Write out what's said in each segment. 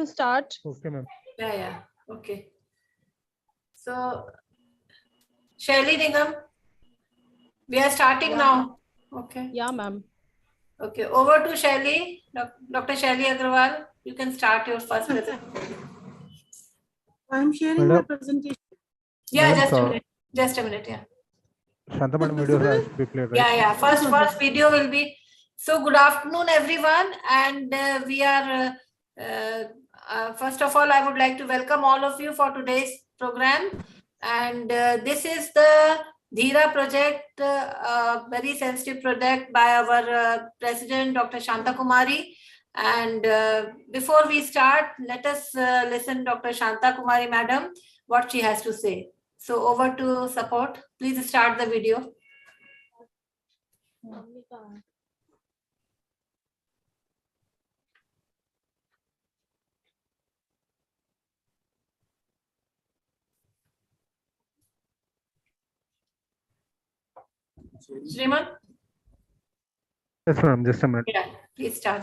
can start. Okay, ma'am. Yeah. Okay. So, Shaili Nigam, we are starting now. Okay. Yeah, ma'am. Okay. Over to Shaili, Dr. Shaili Agrawal. You can start your first presentation. I'm sharing my presentation. Yeah, Madam, just a minute. Yeah. Shanta madam video has to be played, right? Yeah. First video will be. So good afternoon, everyone, and we are. First of all, I would like to welcome all of you for today's program, and this is the Dheera project, very sensitive project by our President, Dr. Shanta Kumari. And before we start, let us listen Dr. Shanta Kumari, Madam, what she has to say. So over to support. Please start the video. Shriman? Yes, ma'am. Just a minute. Yeah, please start.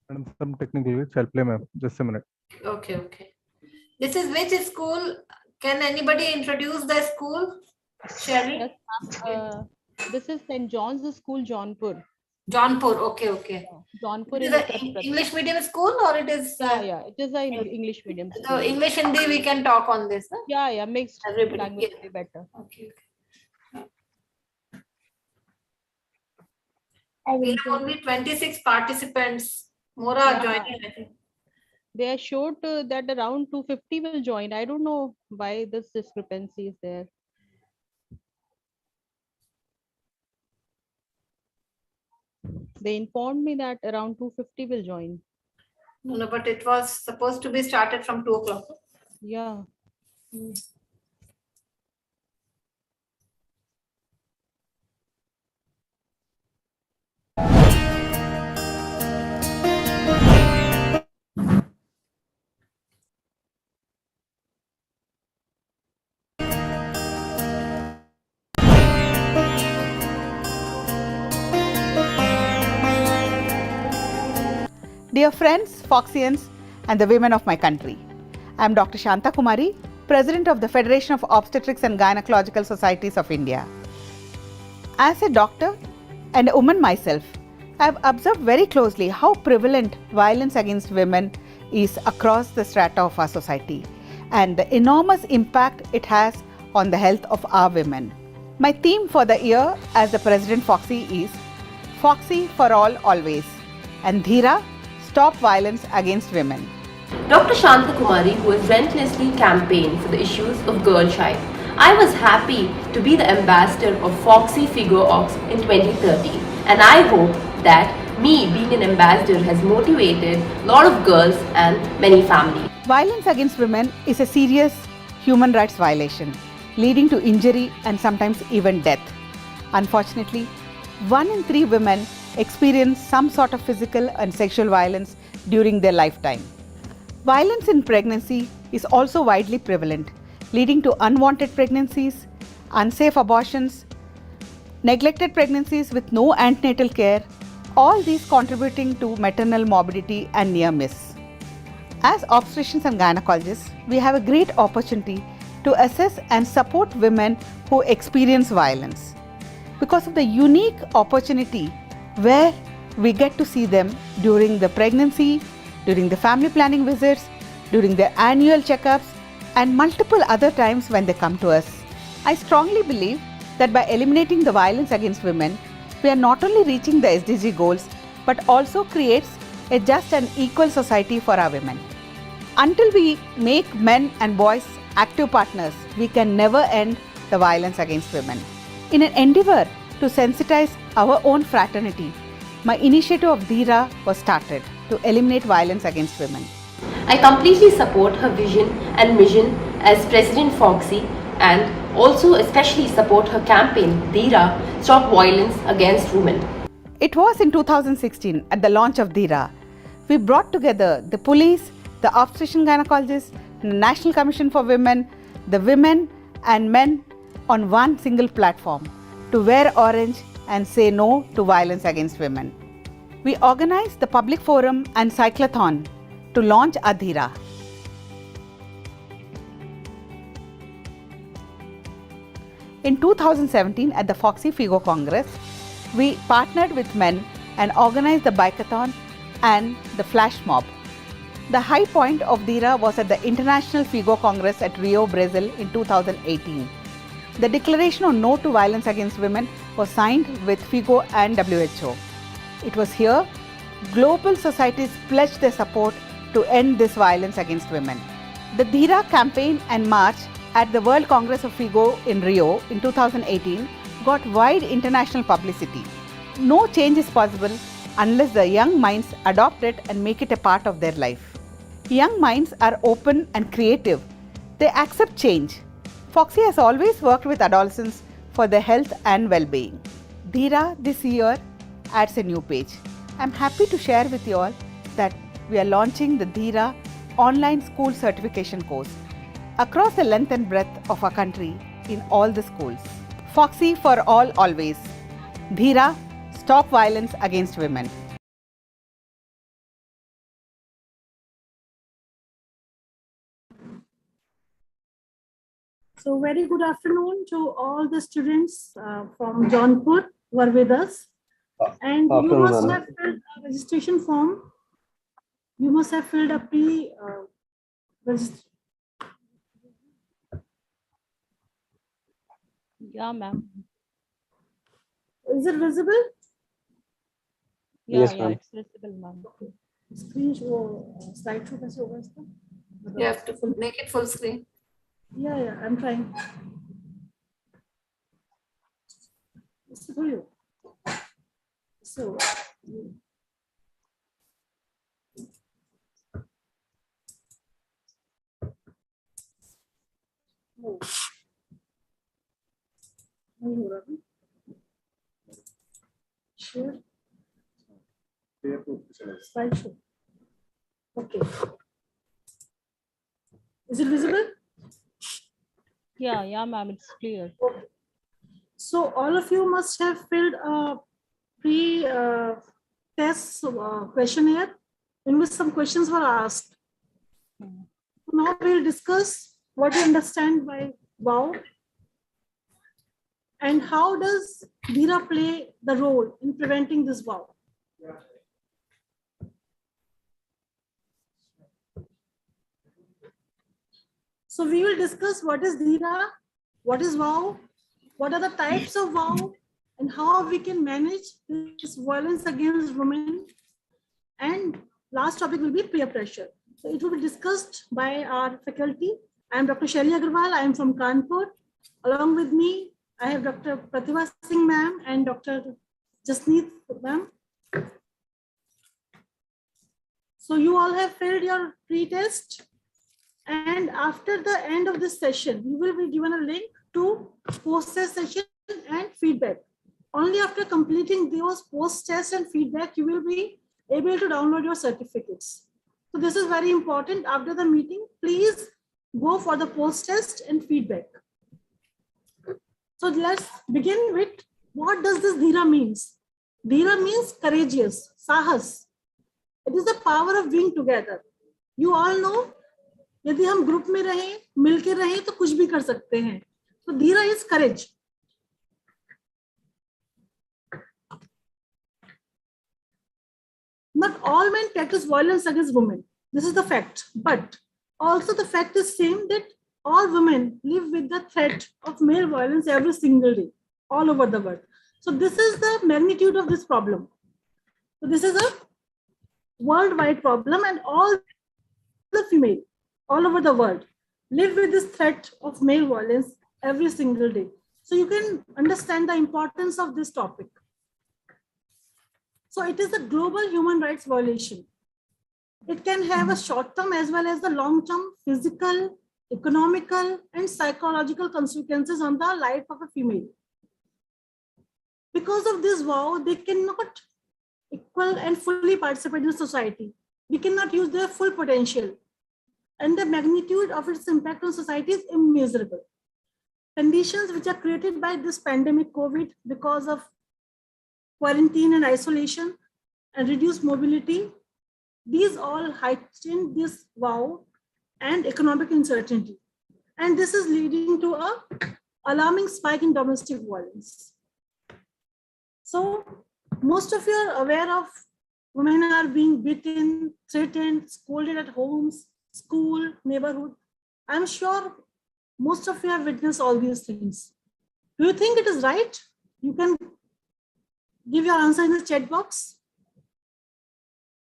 Madam, some technical glitch. I'll play, ma'am. Just a minute. Okay. This is which school? Can anybody introduce the school? Shelly? Yes, this is St. John's School, Jaunpur. Jaunpur. Okay. Jaunpur It is in an English medium school or it is? Yeah. It is an English medium school. So English and Hindi we can talk on this. Huh? Yeah. Mixed Everybody. language will be better. Okay. We have only 26 participants. More are joining, I think. They showed that around 250 will join. I don't know why this discrepancy is there. They informed me that around 250 will join. No, but it was supposed to be started from 2 o'clock. Yeah. Dear friends, Foxians, and the women of my country, I am Dr. Shanta Kumari, President of the Federation of Obstetrics and Gynecological Societies of India. As a doctor and a woman myself, I have observed very closely how prevalent violence against women is across the strata of our society and the enormous impact it has on the health of our women. My theme for the year as the President Foxy is Foxy for all always, and Dheera, stop violence against women. Dr. Shanta Kumari, who has relentlessly campaigned for the issues of girl child. I was happy to be the ambassador of Foxy Figure Ox in 2013, and I hope that me being an ambassador has motivated a lot of girls and many families. Violence against women is a serious human rights violation, leading to injury and sometimes even death. Unfortunately, 1 in 3 women experience some sort of physical and sexual violence during their lifetime. Violence in pregnancy is also widely prevalent, leading to unwanted pregnancies, unsafe abortions, neglected pregnancies with no antenatal care, all these contributing to maternal morbidity and near miss. As obstetricians and gynecologists, we have a great opportunity to assess and support women who experience violence because of the unique opportunity where we get to see them during the pregnancy, during the family planning visits, during their annual checkups, and multiple other times when they come to us. I strongly believe that by eliminating the violence against women, we are not only reaching the SDG goals, but also creates a just and equal society for our women. Until we make men and boys active partners, we can never end the violence against women. In an endeavor to sensitize our own fraternity, my initiative of Dheera was started to eliminate violence against women. I completely support her vision and mission as President Foxy, and also especially support her campaign, Dheera, Stop Violence Against Women. It was in 2016 at the launch of Dheera. We brought together the police, the obstetrician gynecologists, the National Commission for Women, the women and men on one single platform to wear orange and say no to violence against women. We organized the public forum and cyclothon to launch Dheera. In 2017 at the Foxy Figo Congress, we partnered with men and organized the Bikeathon and the Flash Mob. The high point of Dheera was at the International Figo Congress at Rio, Brazil in 2018. The Declaration on No to Violence Against Women was signed with Figo and WHO. It was here global societies pledged their support to end this violence against women. The Dheera campaign and march at the World Congress of Figo in Rio in 2018 got wide international publicity. No change is possible unless the young minds adopt it and make it a part of their life. Young minds are open and creative. They accept change. Foxy has always worked with adolescents for their health and well-being. Dheera this year adds a new page. I'm happy to share with you all that we are launching the Dheera online school certification course across the length and breadth of our country in all the schools. Foxy for all always. Dheera, stop violence against women. So very good afternoon to all the students from Jaunpur who are with us. And you must have filled a registration form. You must have filled a registration. Yeah, ma'am. Is it visible? Yeah, Yes, yeah, ma'am. it's visible, ma'am. Screen slide show कैसे होगा इसका? You have to make it full screen. Yeah, I'm trying. इससे थोड़ी हो. So. Oh. नहीं हो रहा. Sure. Slide show. Okay. Is it visible? Yeah, ma'am, it's clear. Okay. So all of you must have filled a pre-test questionnaire in which some questions were asked. Now we'll discuss what you understand by vow and how does Dheera play the role in preventing this vow. So we will discuss what is Dheera, what is vow, what are the types of vow, and how we can manage this violence against women. And last topic will be peer pressure. So it will be discussed by our faculty. I am Dr. Shaili Agarwal. I am from Kanpur. Along with me, I have Dr. Pratibha Singh ma'am and Dr. Jasneet ma'am. So you all have filled your pre-test. And after the end of this session, you will be given a link to post-test session and feedback. Only after completing those post-test and feedback, you will be able to download your certificates. So this is very important. After the meeting, please go for the post-test and feedback. So let's begin with what does this Dheera means? Dheera means courageous, sahas. It is the power of being together. You all know, यदि हम group में रहें, मिलकर रहें तो कुछ भी कर सकते हैं. So Dheera is courage. Not all men practice violence against women. This is the fact. But also the fact is same that all women live with the threat of male violence every single day, all over the world. So this is the magnitude of this problem. So this is a worldwide problem, and all the female all over the world live with this threat of male violence every single day. So you can understand the importance of this topic. So it is a global human rights violation. It can have a short-term as well as the long-term physical, economical, and psychological consequences on the life of a female. Because of this vow, they cannot equal and fully participate in society. We cannot use their full potential. And the magnitude of its impact on society is immeasurable. Conditions which are created by this pandemic COVID because of quarantine and isolation and reduced mobility, these all heighten this vow and economic uncertainty. And this is leading to an alarming spike in domestic violence. So most of you are aware of women are being beaten, threatened, scolded at homes, school, neighborhood. I'm sure most of you have witnessed all these things. Do you think it is right? You can give your answer in the chat box.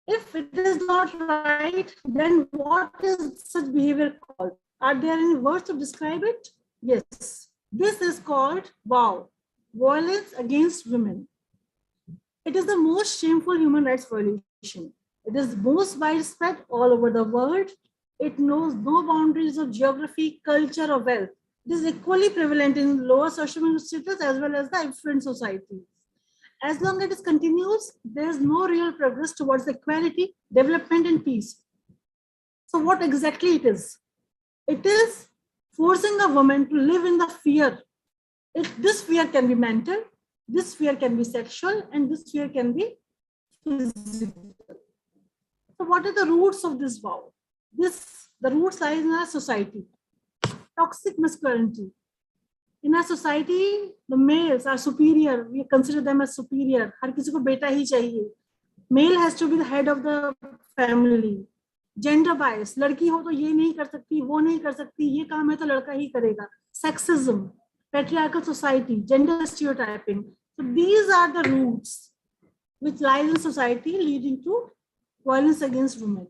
If it is not right, then what is such behavior called? Are there any words to describe it? Yes. This is called vow, violence against women. It is the most shameful human rights violation. It is most widespread all over the world. It knows no boundaries of geography, culture, or wealth. It is equally prevalent in lower social status as well as the affluent society. As long as it continues, there is no real progress towards equality, development, and peace. So what exactly it is? It is forcing a woman to live in the fear. This fear can be mental, this fear can be sexual, and this fear can be physical. So what are the roots of this vow? The roots lie in our society. Toxic masculinity. In our society, the males are superior. We consider them as superior. हर किसी को बेटा ही चाहिए. Male has to be the head of the family. Gender bias. लड़की हो तो ये नहीं कर सकती, वो नहीं कर सकती, ये काम है तो लड़का ही करेगा. Sexism. Patriarchal society. Gender stereotyping. So these are the roots which lie in society leading to violence against women.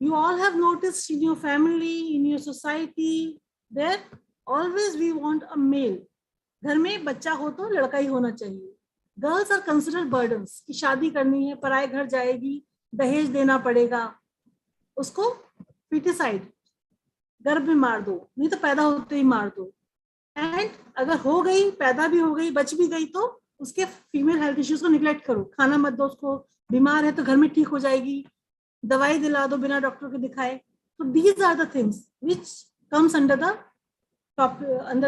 You all have noticed in your family, in your society, that always we want a male. घर में बच्चा हो तो लड़का ही होना चाहिए. Girls are considered burdens. कि शादी करनी है, पराए घर जाएगी, दहेज देना पड़ेगा, उसको feticide, गर्भ में मार दो, नहीं तो पैदा होते ही मार दो. And अगर हो गई, पैदा भी हो गई, बच भी गई तो उसके फीमेल हेल्थ इश्यूज को निगलेक्ट करो. खाना मत दो उसको, बीमार है तो घर में ठीक हो जाएगी, दवाई दिला दो बिना डॉक्टर को दिखाए. So these are the things which comes under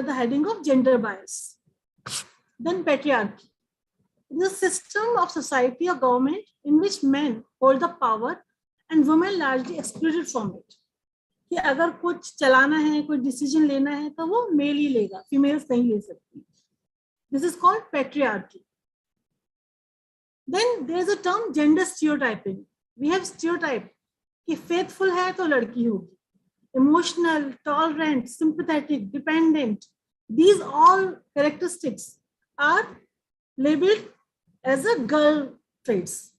the heading of gender bias. Then patriarchy. It is a system of society or government in which men hold the power and women largely excluded from it. कि अगर कुछ चलाना है, कोई decision लेना है तो वो मेल ही लेगा, फीमेल्स नहीं ले सकती. This is called patriarchy. Then there is a term gender stereotyping. We have stereotype कि faithful है तो लड़की होगी, emotional, tolerant, sympathetic, dependent. These all characteristics are labeled as a girl traits.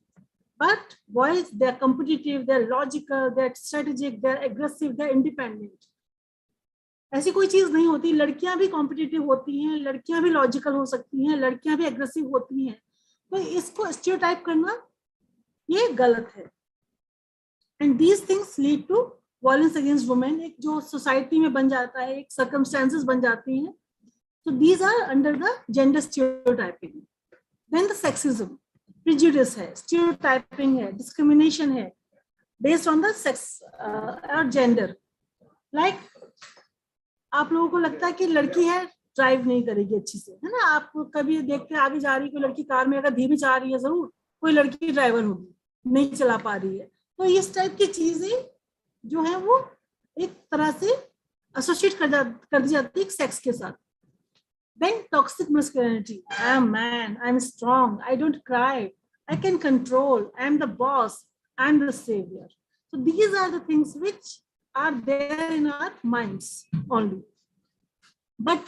But boys, they're competitive, they're logical, they're strategic, they're aggressive, they're independent. ऐसी कोई चीज नहीं होती. लड़कियां भी कॉम्पिटिटिव होती हैं, लड़कियां भी लॉजिकल हो सकती हैं, लड़कियां भी एग्रेसिव होती हैं. तो इसको स्टीरियोटाइप करना ये गलत है. And these things lead to violence against women. एक जो सोसाइटी में बन जाता है, एक सर्कमस्टेंसेस बन जाती हैं. So these are under the gender stereotyping. Then the sexism, prejudice है, stereotyping है, discrimination है, based on the sex or gender. Like आप लोगों को लगता है कि लड़की है ड्राइव नहीं करेगी अच्छी से, है ना. आप कभी देखते हैं आगे जा रही कोई लड़की कार में, अगर धीमी जा रही है जरूर कोई लड़की ड्राइवर होगी, नहीं चला पा रही है. तो इस टाइप की चीजें जो है वो एक तरह से एसोसिएट कर दी जाती है सेक्स के साथ. Then toxic masculinity. I am man, I am strong, I don't cry, I can control, I am the boss, I am the savior. So these are the things which are there in our minds only. But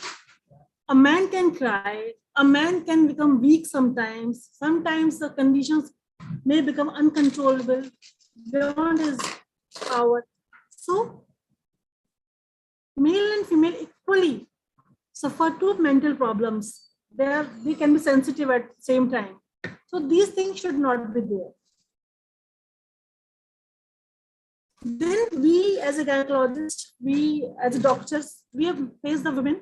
a man can cry, a man can become weak sometimes. Sometimes the conditions may become uncontrollable beyond his power. So male and female equally suffer two mental problems. They can be sensitive at the same time. So these things should not be there. Then we as a gynecologist, we as doctors, we have faced the women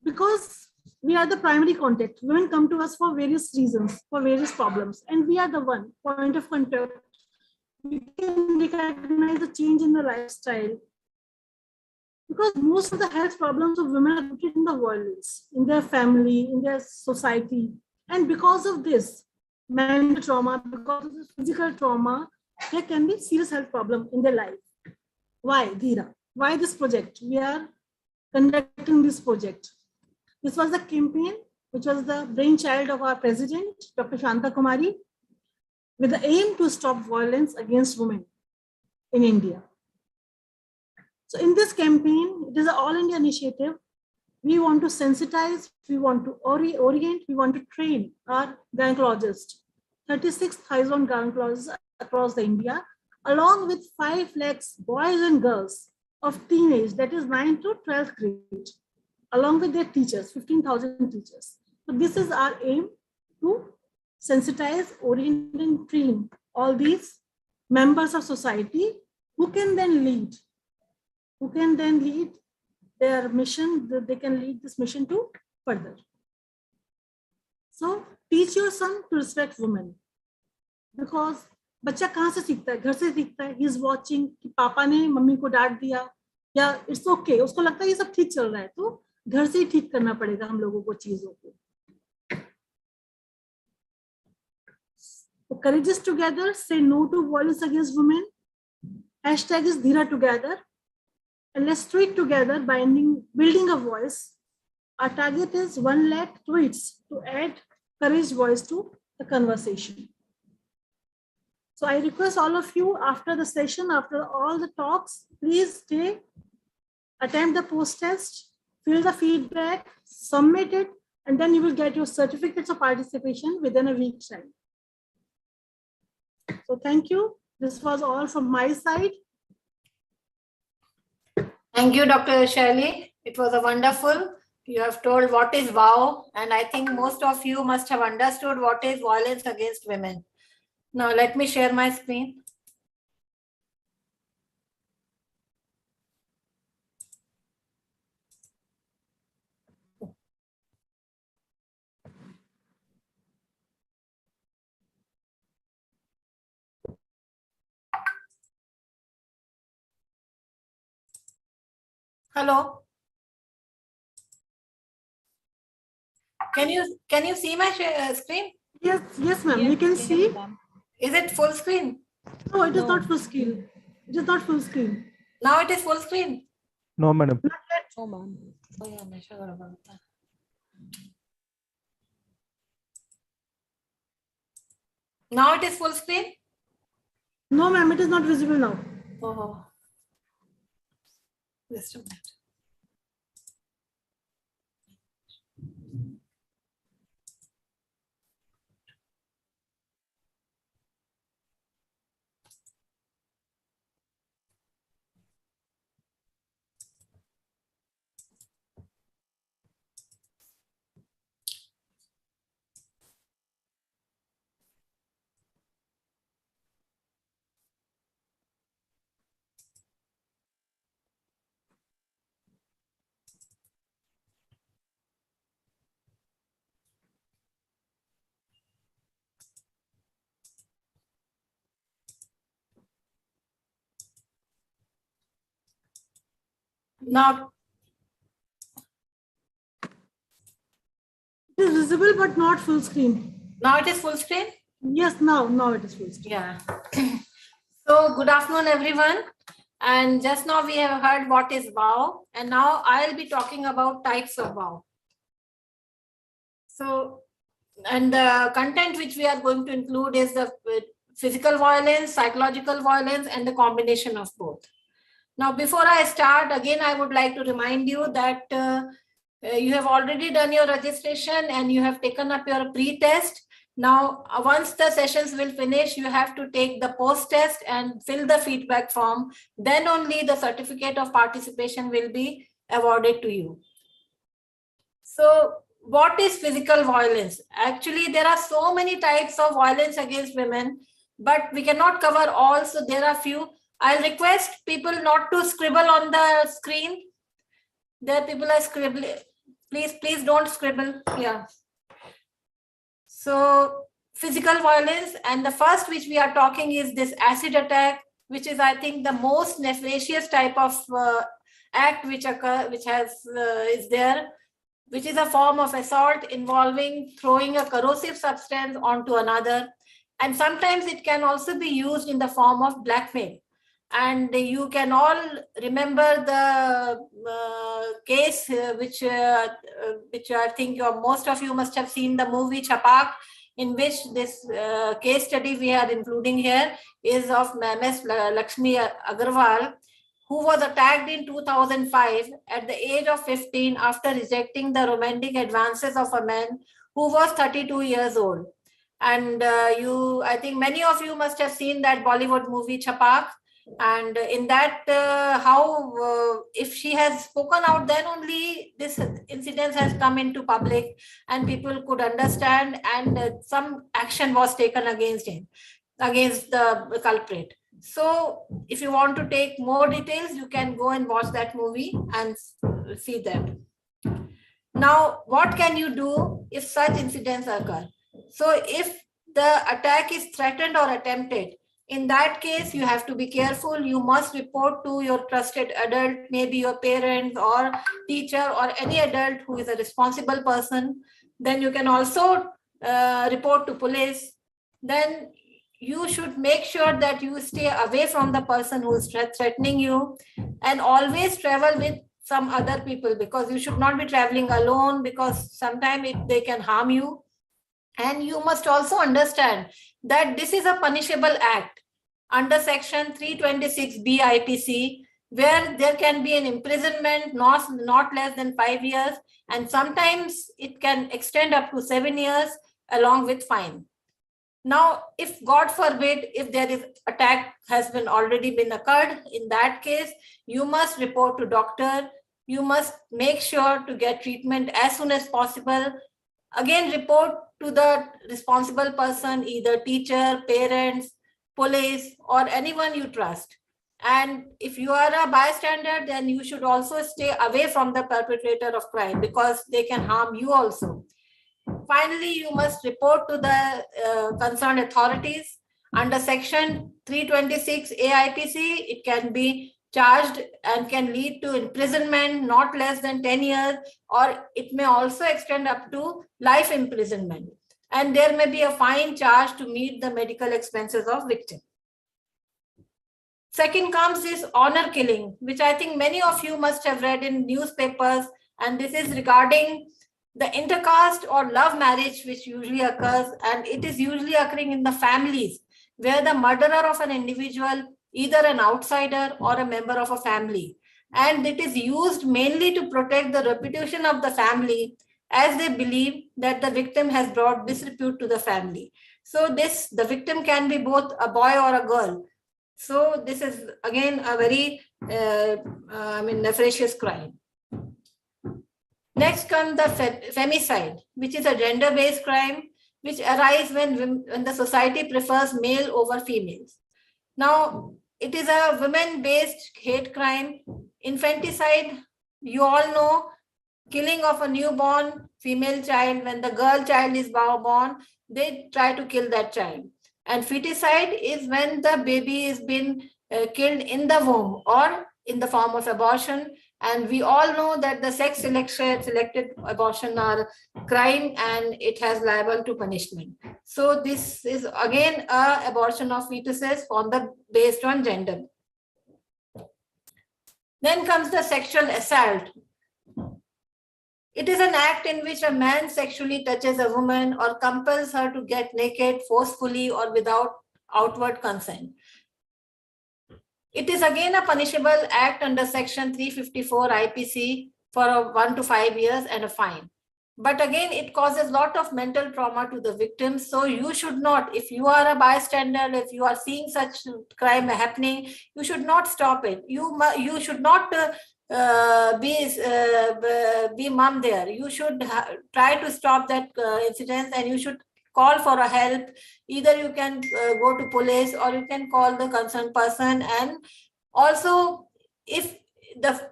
because we are the primary contact. Women come to us for various reasons, for various problems, and we are the one point of contact. We can recognize the change in the lifestyle because most of the health problems of women are rooted in the violence, in their family, in their society. And because of this mental trauma, because of this physical trauma, there can be serious health problem in their life. Why, Dheera? Why this project? We are conducting this project. This was the campaign, which was the brainchild of our president, Dr. Shanta Kumari, with the aim to stop violence against women in India. So in this campaign, it is an all India initiative. We want to sensitize, we want to orient, we want to train our gynecologists, 36,000 gynecologists across the India, along with 5 lakhs boys and girls of teenage, that is 9 to 12th grade, along with their teachers, 15,000 teachers. So this is our aim, to sensitize, orient, and train all these members of society who can then lead their mission, they can lead this mission to further. So teach your son to respect women, because बच्चा कहाँ से सीखता है? घर से सीखता है. He is watching कि पापा ने मम्मी को डांट दिया, या इट्स ओके, उसको लगता है ये सब ठीक चल रहा है, तो घर से ही ठीक करना पड़ेगा हम लोगों को चीजों को. So courageous together, say no to violence against women. Hashtag is Dheera together. And let's tweet together by building a voice. Our target is 1 lakh tweets to add courage voice to the conversation. So I request all of you, after the session, after all the talks, please stay, attempt the post test, fill the feedback, submit it, and then you will get your certificates of participation within a week's time. So thank you. This was all from my side. Thank you, Dr. Shirley. It was a wonderful. You have told what is VOW, and I think most of you must have understood what is violence against women. Now let me share my screen. Hello. Can you see my screen? Yes, ma'am. You can see. Is it full screen? No, it is not full screen. It is not full screen. Now it is full screen. No, madam. Oh, ma'am. Oh, yeah, I'm sure about that. Now it is full screen. No, ma'am, it is not visible now. Oh, just a minute. Now It is visible, but not full screen. now it is full screen. Yes, now it is full screen. Yeah. So good afternoon, everyone. And just now we have heard what is VOW, and now I'll be talking about types of VOW. So, and the content which we are going to include is the physical violence, psychological violence, and the combination of both. Now, before I start, again, I would like to remind you that you have already done your registration and you have taken up your pre-test. Now, once the sessions will finish, you have to take the post-test and fill the feedback form. Then only the certificate of participation will be awarded to you. So, what is physical violence? Actually, there are so many types of violence against women, but we cannot cover all. So, there are few. I'll request people not to scribble on the screen. There people are scribbling. Please don't scribble. Yeah. So physical violence, and the first which we are talking is this acid attack, which is, I think, the most nefarious type of act which is there, which is a form of assault involving throwing a corrosive substance onto another. And sometimes it can also be used in the form of blackmail. And you can all remember the case which I think most of you must have seen, the movie Chapak, in which this case study we are including here is of Ms. Lakshmi Agarwal, who was attacked in 2005 at the age of 15 after rejecting the romantic advances of a man who was 32 years old. And I think many of you must have seen that Bollywood movie Chapak. And in that, if she has spoken out, then only this incident has come into public and people could understand, and some action was taken against the culprit. So if you want to take more details, you can go and watch that movie and see that. Now, what can you do if such incidents occur? So if the attack is threatened or attempted, in that case, you have to be careful. You must report to your trusted adult, maybe your parents or teacher or any adult who is a responsible person. Then you can also report to police. Then you should make sure that you stay away from the person who is threatening you, and always travel with some other people, because you should not be traveling alone, because sometimes they can harm you. And you must also understand that this is a punishable act under section 326 BIPC, where there can be an imprisonment not less than 5 years, and sometimes it can extend up to 7 years along with fine. Now, if God forbid, if there is attack has already been occurred, in that case, you must report to doctor. You must make sure to get treatment as soon as possible. Again, report to the responsible person, either teacher, parents, police, or anyone you trust. And if you are a bystander, then you should also stay away from the perpetrator of crime, because they can harm you also. Finally, you must report to the concerned authorities. Under section 326 AIPC, it can be charged and can lead to imprisonment not less than 10 years, or it may also extend up to life imprisonment. And there may be a fine charged to meet the medical expenses of victim. Second comes this honor killing, which I think many of you must have read in newspapers. And this is regarding the intercaste or love marriage, which usually occurs, and it is usually occurring in the families, where the murderer of an individual, either an outsider or a member of a family, and it is used mainly to protect the reputation of the family, as they believe that the victim has brought disrepute to the family. So the victim can be both a boy or a girl. So this is again a very nefarious crime. Next comes the femicide, which is a gender-based crime which arises when the society prefers male over females. Now, it is a women-based hate crime. Infanticide, you all know, killing of a newborn female child. When the girl child is born, they try to kill that child. And feticide is when the baby is been killed in the womb or in the form of abortion. And we all know that the sex selected abortion are crime, and it has liable to punishment. So this is again a abortion of fetuses based on gender. Then comes the sexual assault. It is an act in which a man sexually touches a woman or compels her to get naked forcefully or without outward consent. It is again a punishable act under section 354 IPC for 1 to 5 years and a fine. But again, it causes a lot of mental trauma to the victims. So you should not, if you are a bystander, if you are seeing such crime happening, you should not stop it. You should not be mum there. You should try to stop that incident, and you should call for a help. Either you can go to police, or you can call the concerned person. And also, if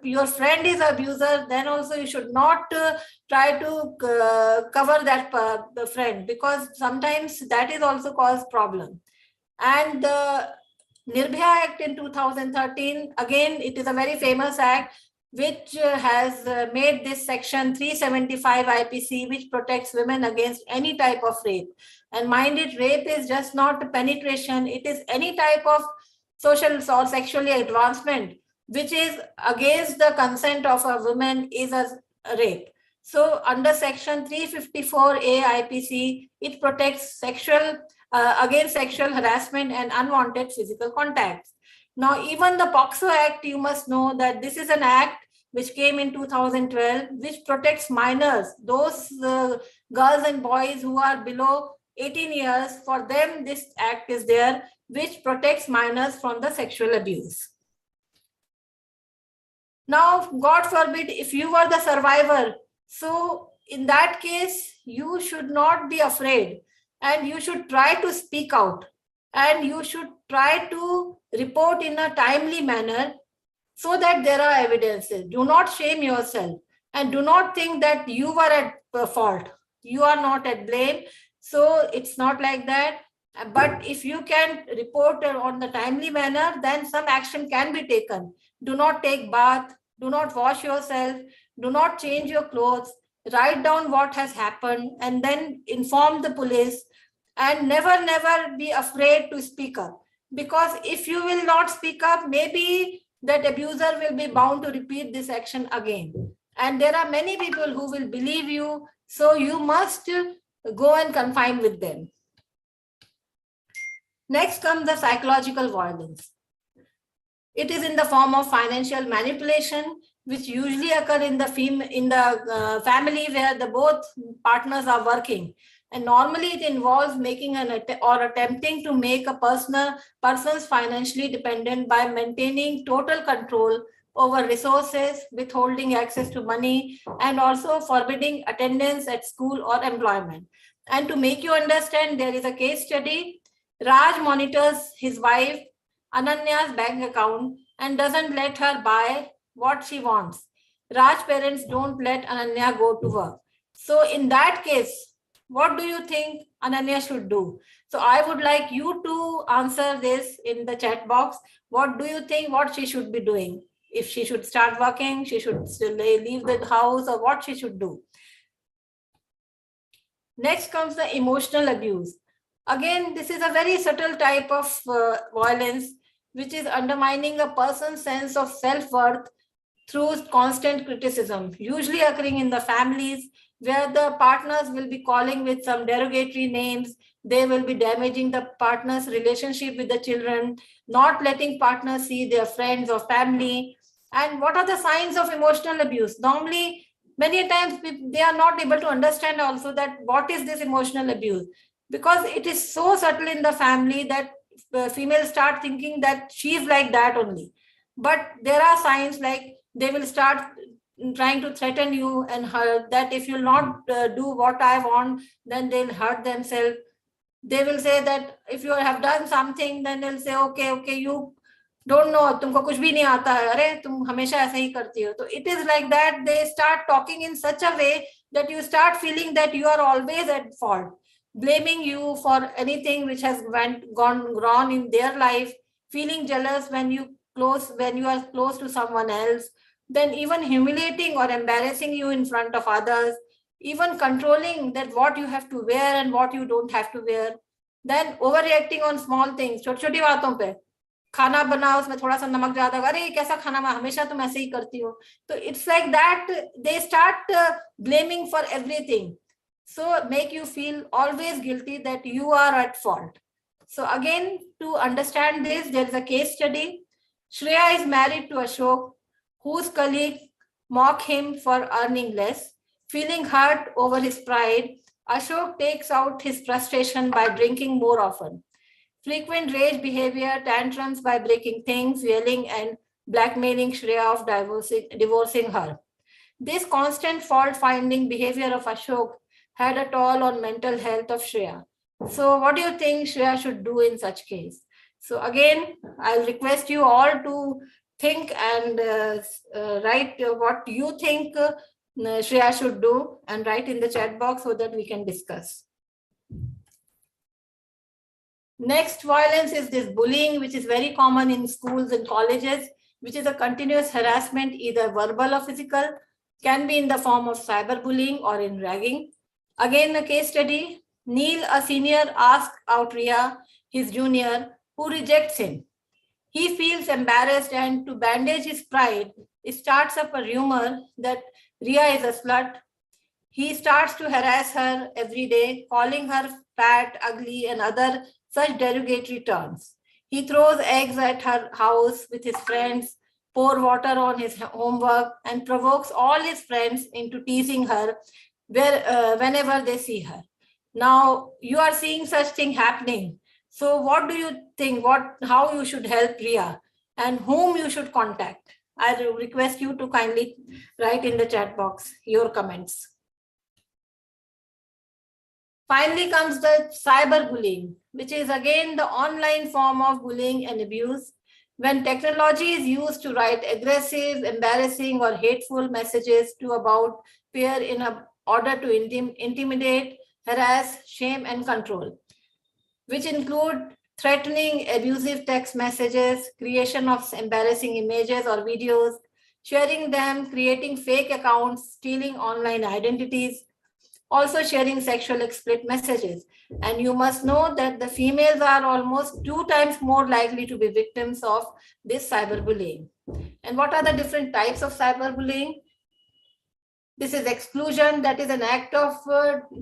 your friend is abuser, then also you should not try to cover that the friend, because sometimes that is also cause problem. And the Nirbhay Act in 2013, again, it is a very famous act which has made this section 375 IPC, which protects women against any type of rape. And mind it, rape is just not penetration, it is any type of social or sexually advancement which is against the consent of a woman is a rape. So under section 354A IPC, it protects against sexual harassment and unwanted physical contacts. Now, even the POCSO Act, you must know that this is an act which came in 2012, which protects minors, those girls and boys who are below 18 years. For them, this act is there, which protects minors from the sexual abuse. Now, God forbid, if you were the survivor, so in that case, you should not be afraid, and you should try to speak out, and you should try to report in a timely manner so that there are evidences. Do not shame yourself, and do not think that you were at fault. You are not at blame. So it's not like that. But if you can report on the timely manner, then some action can be taken. Do not take bath, do not wash yourself, do not change your clothes, write down what has happened, and then inform the police. And never be afraid to speak up. Because if you will not speak up, maybe that abuser will be bound to repeat this action again. And there are many people who will believe you, so you must go and confine with them. Next comes the psychological violence. It is in the form of financial manipulation, which usually occur in the family where the both partners are working. And normally it involves making or attempting to make a person's financially dependent by maintaining total control over resources, withholding access to money, and also forbidding attendance at school or employment. And to make you understand, there is a case study. Raj monitors his wife Ananya's bank account and doesn't let her buy what she wants. Raj's parents don't let Ananya go to work. So in that case, what do you think Ananya should do? So I would like you to answer this in the chat box. What do you think what she should be doing? If she should start working, she should still leave the house, or what she should do? Next comes the emotional abuse. Again, this is a very subtle type of violence, which is undermining a person's sense of self-worth through constant criticism, usually occurring in the families where the partners will be calling with some derogatory names. They will be damaging the partner's relationship with the children, not letting partners see their friends or family. And what are the signs of emotional abuse? Normally, many times they are not able to understand also that what is this emotional abuse, because it is so subtle in the family that females start thinking that she's like that only. But there are signs like they will start trying to threaten you and hurt, that if you'll not do what I want, then they'll hurt themselves. They will say that if you have done something, then they'll say, okay, you don't know, तुमको कुछ भी नहीं आता है, अरे तुम हमेशा ऐसे ही करती हो. So it is like that. They start talking in such a way that you start feeling that you are always at fault, blaming you for anything which has gone wrong in their life, feeling jealous when you are close to someone else, then even humiliating or embarrassing you in front of others, even controlling that what you have to wear and what you don't have to wear, then overreacting on small things, छोटी-छोटी बातों पे. खाना बनाओ, उसमें थोड़ा सा नमक ज्यादा, अरे कैसा खाना, हमेशा तुम ऐसे ही करती हो. So it's like that. They start blaming for everything. So make you feel always guilty that you are at fault. So again, to understand this, there is a case study. Shreya is married to Ashok, whose colleagues mock him for earning less. Feeling hurt over his pride, Ashok takes out his frustration by drinking more often. Frequent rage behavior, tantrums by breaking things, yelling and blackmailing Shreya of divorcing her. This constant fault-finding behavior of Ashok had a toll on mental health of Shreya. So what do you think Shreya should do in such case? So again, I'll request you all to think and write what you think Shreya should do and write in the chat box so that we can discuss. Next violence is this bullying, which is very common in schools and colleges, which is a continuous harassment, either verbal or physical, can be in the form of cyberbullying or in ragging. Again, a case study. Neil, a senior, asks out Riya, his junior, who rejects him. He feels embarrassed, and to bandage his pride, he starts up a rumor that Riya is a slut. He starts to harass her every day, calling her fat, ugly, and other such derogatory terms. He throws eggs at her house with his friends, pour water on his homework, and provokes all his friends into teasing her whenever they see her. Now, you are seeing such thing happening. So what do you think, how you should help Riya and whom you should contact? I request you to kindly write in the chat box your comments. Finally comes the cyberbullying, which is again the online form of bullying and abuse. When technology is used to write aggressive, embarrassing, or hateful messages to about peer in order to intimidate, harass, shame, and control, which include threatening, abusive text messages, creation of embarrassing images or videos, sharing them, creating fake accounts, stealing online identities, also sharing sexual explicit messages. And you must know that the females are almost 2 times more likely to be victims of this cyberbullying. And what are the different types of cyberbullying? This is exclusion, that is an act of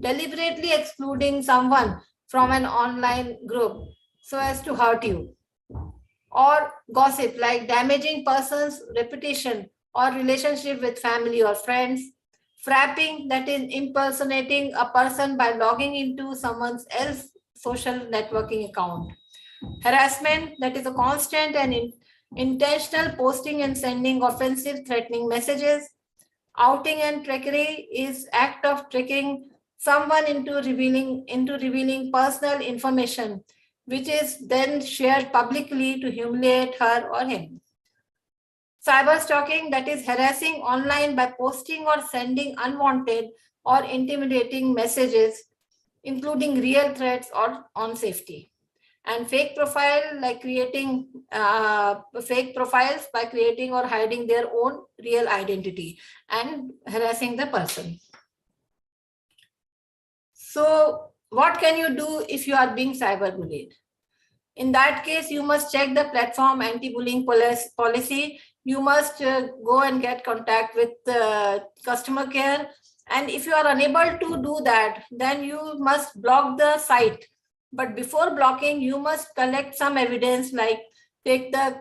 deliberately excluding someone from an online group so as to hurt you. Or gossip, like damaging person's reputation or relationship with family or friends. Frapping, that is impersonating a person by logging into someone else's social networking account. Harassment, that is a constant and intentional posting and sending offensive, threatening messages. Outing and trickery is act of tricking someone into revealing personal information, which is then shared publicly to humiliate her or him. Cyber stalking, that is harassing online by posting or sending unwanted or intimidating messages, including real threats or on safety. And fake profile, like creating fake profiles by creating or hiding their own real identity and harassing the person. So what can you do if you are being cyberbullied? In that case, you must check the platform anti-bullying policy. You must go and get contact with customer care. And if you are unable to do that, then you must block the site. But before blocking, you must collect some evidence, like take the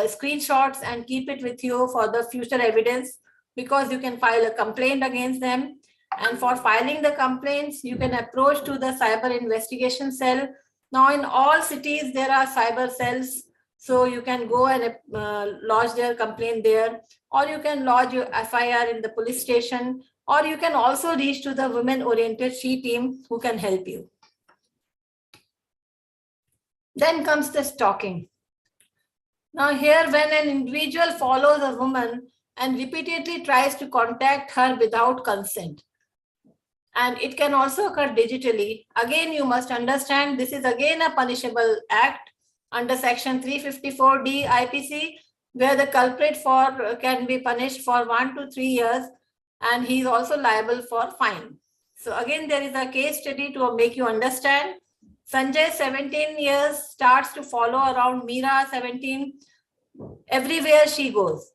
screenshots and keep it with you for the future evidence, because you can file a complaint against them. And for filing the complaints, you can approach to the cyber investigation cell. Now in all cities, there are cyber cells. So you can go and lodge their complaint there, or you can lodge your FIR in the police station, or you can also reach to the women-oriented SHE team who can help you. Then comes the stalking. Now here, when an individual follows a woman and repeatedly tries to contact her without consent, and it can also occur digitally, again, you must understand this is again a punishable act under section 354D IPC, where the culprit can be punished for 1 to 3 years, and he is also liable for fine. So again, there is a case study to make you understand. Sanjay, 17 years, starts to follow around Meera, 17, everywhere she goes,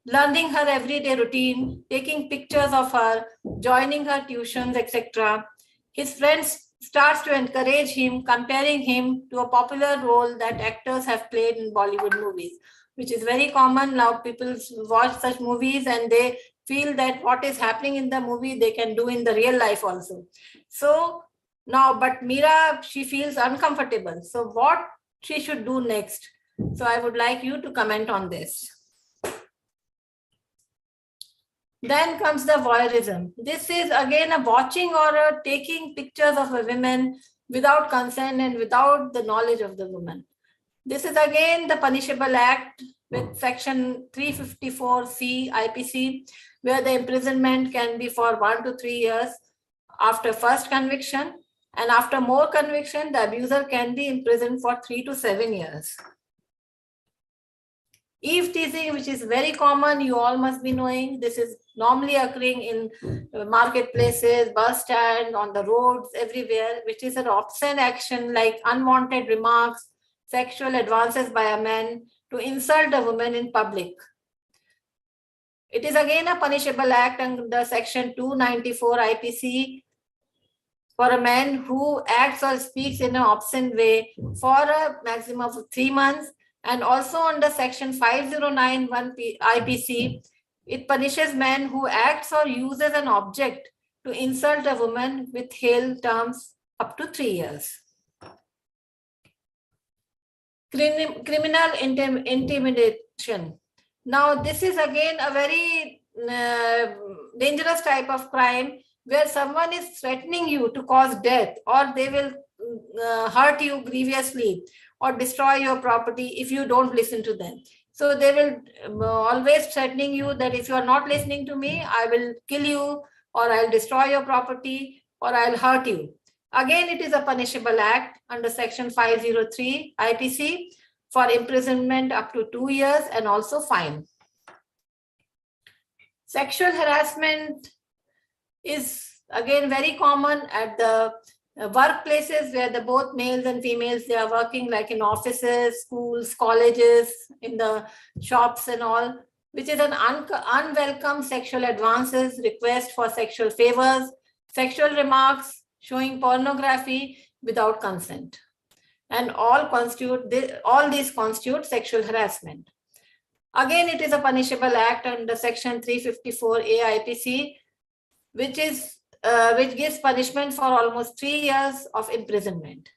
learning her everyday routine, taking pictures of her, joining her tuitions, etc. His friends starts to encourage him, comparing him to a popular role that actors have played in Bollywood movies. which is very common. Now people watch such movies and they feel that what is happening in the movie, they can do in the real life also. So now, but Mira, she feels uncomfortable. So what she should do next? So I would like you to comment on this. Then comes the voyeurism. This is again a watching or a taking pictures of a woman without consent and without the knowledge of the woman. This is again the punishable act with section 354C IPC, where the imprisonment can be for 1 to 3 years after first conviction, and after more conviction, the abuser can be imprisoned for 3 to 7 years. Eve teasing, which is very common, you all must be knowing. This is normally occurring in marketplaces, bus stand, on the roads, everywhere, which is an obscene action like unwanted remarks, sexual advances by a man to insult a woman in public. It is again a punishable act under section 294 IPC for a man who acts or speaks in an obscene way for a maximum of 3 months. And also under section 5091 IPC, it punishes men who acts or uses an object to insult a woman with hell terms up to 3 years. Criminal intimidation. Now, this is again a very dangerous type of crime where someone is threatening you to cause death, or they will hurt you grievously or destroy your property if you don't listen to them. So they will always threatening you that if you are not listening to me, I will kill you, or I'll destroy your property, or I'll hurt you. Again, it is a punishable act under section 503 IPC for imprisonment up to 2 years and also fine. Sexual harassment is again very common at the workplaces where both males and females, they are working, like in offices, schools, colleges, in the shops and all, which is an unwelcome sexual advances, request for sexual favors, sexual remarks, showing pornography without consent. And all these constitute sexual harassment. Again, it is a punishable act under section 354A IPC, which gives punishment for almost 3 years of imprisonment.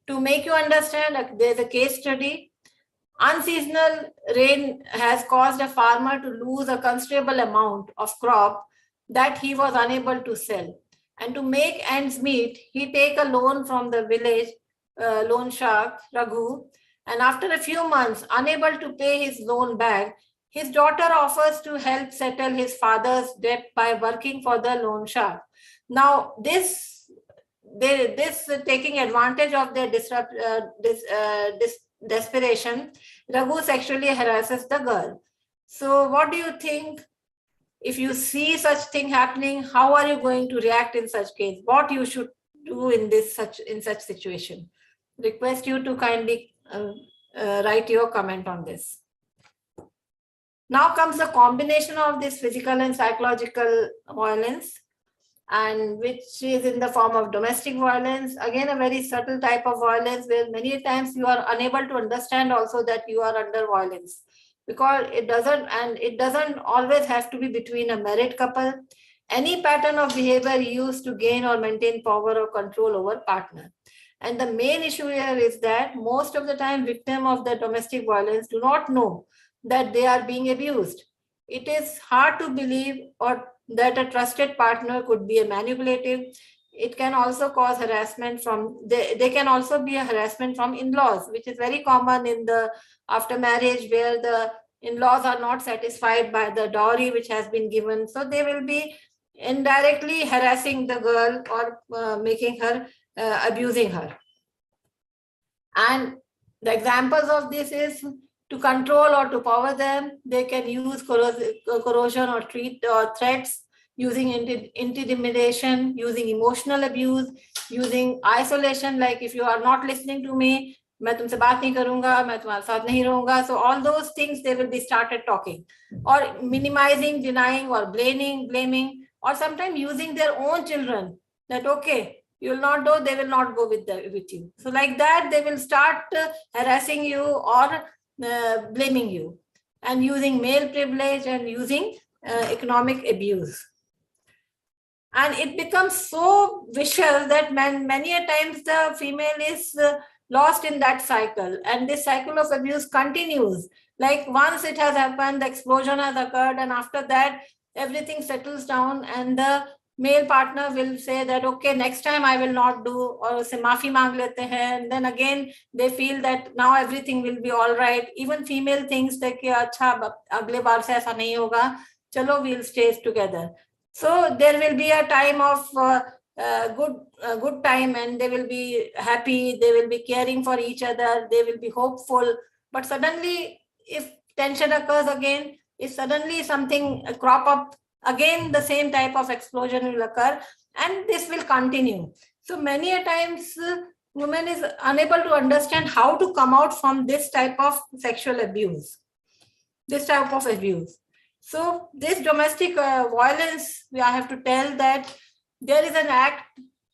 To make you understand, there's a case study. Unseasonal rain has caused a farmer to lose a considerable amount of crop that he was unable to sell. And to make ends meet, he take a loan from the village loan shark, Raghu. And after a few months, unable to pay his loan back, his daughter offers to help settle his father's debt by working for the loan shark. Now, this taking advantage of their desperation, Raghu sexually harasses the girl. So what do you think? If you see such thing happening, how are you going to react in such case? What you should do in such situation? Request you to kindly write your comment on this. Now comes the combination of this physical and psychological violence, and which is in the form of domestic violence. Again, a very subtle type of violence where many times you are unable to understand also that you are under violence, because it doesn't always have to be between a married couple. Any pattern of behavior used to gain or maintain power or control over partner. And the main issue here is that most of the time victims of the domestic violence do not know that they are being abused. It is hard to believe that a trusted partner could be a manipulative. It can also cause harassment from, they can also be a harassment from in-laws, which is very common in the after marriage, where the in-laws are not satisfied by the dowry which has been given. So they will be indirectly harassing the girl or making her, abusing her. And the examples of this is to control or to power them. They can use corrosion or threats, using intimidation, using emotional abuse, using isolation, like if you are not listening to me, मैं तुमसे बात नहीं करूंगा, मैं तुम्हारे साथ नहीं रहूंगा. So all those things, they will be started talking, or minimizing, denying, or blaming, or sometimes using their own children, that okay, you will not go, they will not go with you. So like that, they will start harassing you or blaming you, and using male privilege and using economic abuse. And it becomes so vicious that many a times the female is lost in that cycle, and this cycle of abuse continues. Like once it has happened, the explosion has occurred, and after that everything settles down, and the male partner will say that okay, next time I will not do, or se maafi mang lete hain, and then again they feel that now everything will be all right. Even female thinks that ki acha agle baar se aisa nahi hoga, chalo we'll stay together. So there will be a time of good time, and they will be happy, they will be caring for each other, they will be hopeful. But suddenly, if tension occurs again, if suddenly something crop up, again the same type of explosion will occur, and this will continue. So many a times women is unable to understand how to come out from this type of sexual abuse, this type of abuse. So this domestic violence, I have to tell that there is an act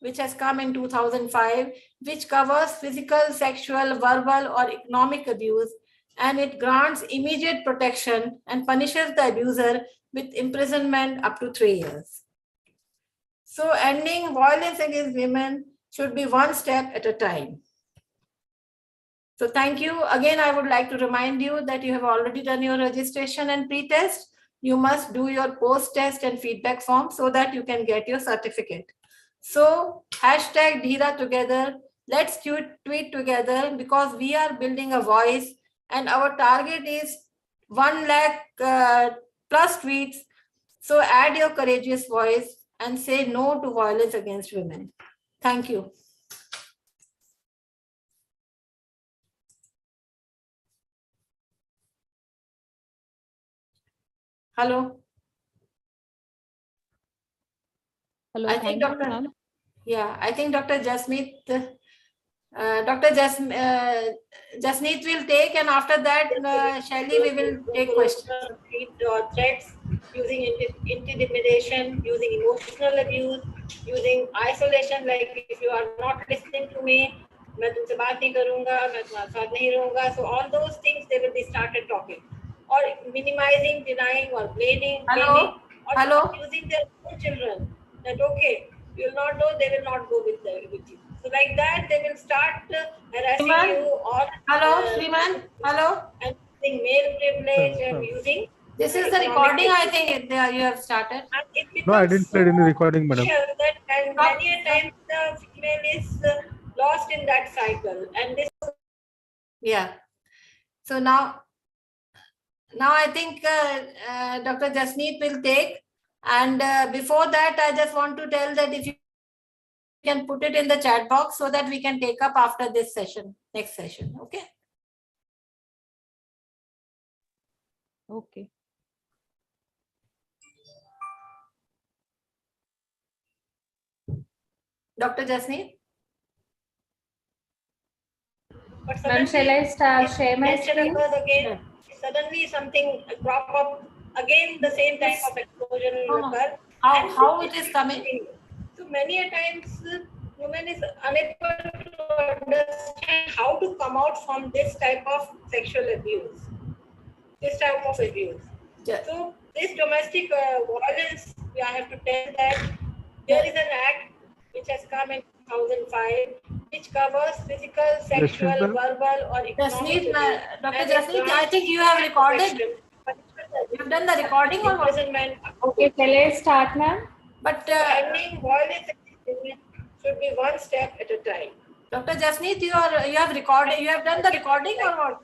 which has come in 2005, which covers physical, sexual, verbal or economic abuse, and it grants immediate protection and punishes the abuser with imprisonment up to 3 years. So ending violence against women should be one step at a time. So thank you. Again, I would like to remind you that you have already done your registration and pre-test. You must do your post-test and feedback form so that you can get your certificate. So hashtag Dheera together. Let's tweet together, because we are building a voice, and our target is 1 lakh plus tweets. So add your courageous voice and say no to violence against women. Thank you. Hello. Hello, I thank think you, Dr. ma'am. Yeah, I think Dr. Jasmeet will take, and after that, Shaili, we will take questions. Threats, using intimidation, using emotional abuse, using isolation, like if you are not listening to me, मैं तुमसे बात नहीं करूँगा, मैं तुम्हारे साथ नहीं रहूँगा. So all those things they will be started talking, or minimizing, denying, or blaming. Hello. Or using their own children. That okay, you will not know, they will not go with you. So like that, they will start harassing you, or Shriman, and using male privilege and using. This is the recording. I think you have started. No, I didn't play any recording, madam. That many a times the female is lost in that cycle, and this. Yeah. So now I think Dr. Jasmeet will take. And before that, I just want to tell that if you can put it in the chat box so that we can take up after this session, next session. Okay. Okay. Dr. Jasmeet? Ma'am, shall I start share my screen? Again, suddenly something crop up, again the same type of explosion will occur. How it is coming? So many a times women is unable to understand how to come out from this type of sexual abuse. This type of abuse. Yeah. So this domestic violence, I have to tell that there is an act which has come in 2005, which covers physical, sexual, verbal, or economic abuse. Dr. Jasmeet, I think you have recorded. You've done the recording or what? Okay, shall I start, ma'am? But ending violence should be one step at a time. Dr. Jasmeet, you have recorded. You have done the recording or what?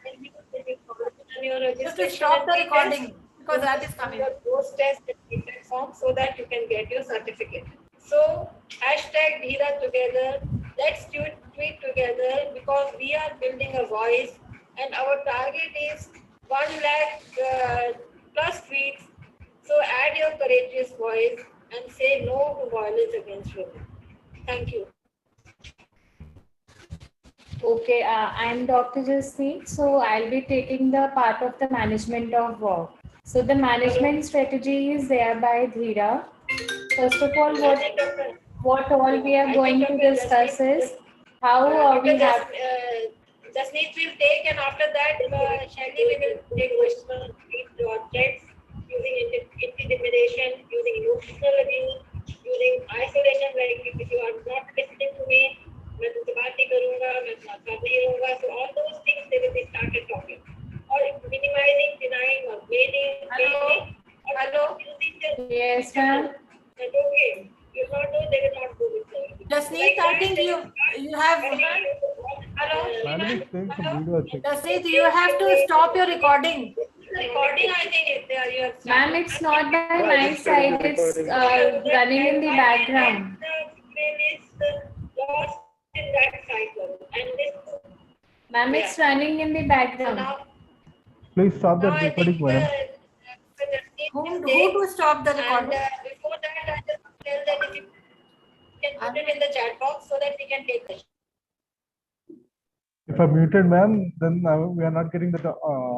Just to stop the recording, because that is coming. Your post-test form so that you can get your certificate. So hashtag Dheera together. Let's tweet together, because we are building a voice, and our target is 1 lakh plus tweets. So add your courageous voice and say no to violence against women. Thank you. Okay, I'm Dr. Jasmeet. So I'll be taking the part of the management of work. So the management strategy is there by Dheera. First of all, what all we are going to discuss is how we have. Jasneet will take, and after that, Shelly, we will take questions or threats using intimidation, using emotional abuse, using isolation, like if you are not listening to me, मैं तुमसे बात नहीं करूँगा, मैं तुम्हारे साथ नहीं रहूँगा. So all those things they will be started talking. Or minimizing, denying, or blaming. Hello. Yes, ma'am. That's okay. If not do, they will not do it. Jasneet, I think you have. Hello. Madam is saying some video check. Jasneet, you have to stop your recording. Recording, I think it's there. You have Ma'am, it's not by my side. It's running in the background. Lost in that cycle, and this. Ma'am, it's running in the background. Please stop Now that I recording, think, madam. who to stop the recording? Before that, I just tell that if you can put it in the chat box so that we can take the. If I'm muted, ma'am, then we are not getting the.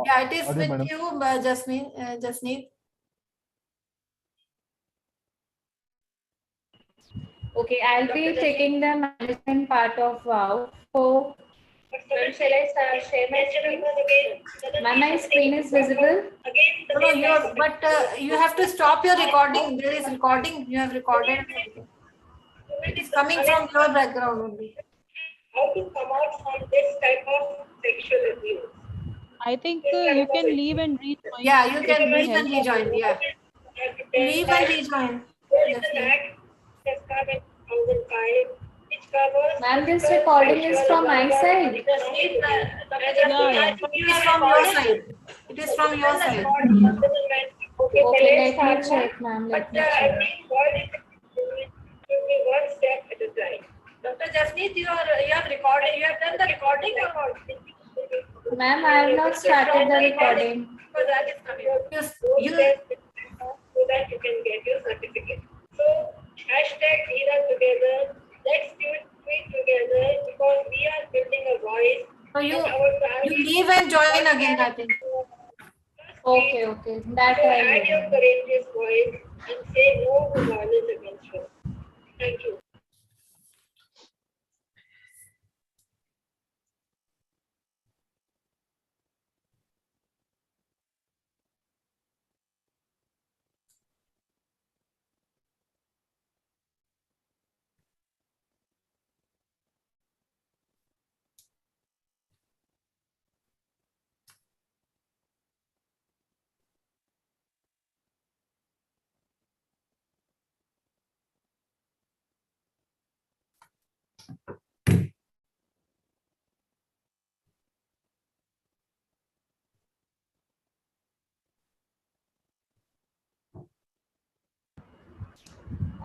Yeah, it is audio, with madam. you, Jasneet. Okay, I'll be taking the management part of WOW. So, ma'am, shall I share my screen? Ma'am, my screen is visible. No, but you have to stop your recording. There is recording. You have recorded. It is coming from your background only. How to come out from this type of sexual abuse? I think you can leave and rejoin. Yeah, you can It may leave and help. rejoin. Yeah, leave and rejoin. Ma'am, this recording is from my side. It is from your side. It is from your side. Okay, let me check, ma'am. Let me check. One step at a time. Dr. Jasneet, you have recorded. You have done the recording or not? Ma'am, I have not started the recording. So that is coming. So that you can get your certificate. So hashtag Dheera together. Let's do it together because we are building a voice. So you leave and join again, I think. Okay, that I Add your will. courageous voice and say no to violence against you. Thank you.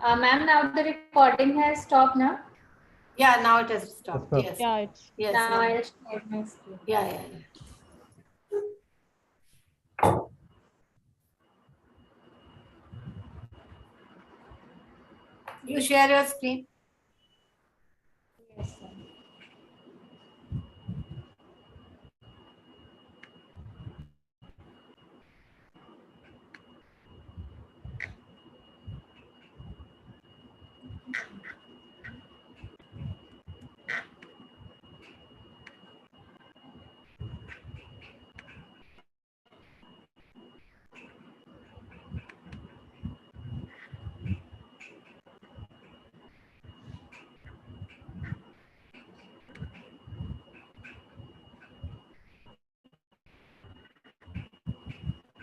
Ma'am, now the recording has stopped now. Yeah, now it has stopped. Yes, Yes. Yeah, it's Yes. Now Yeah. I'll share my screen. Yeah. You share your screen. Yes, ma'am.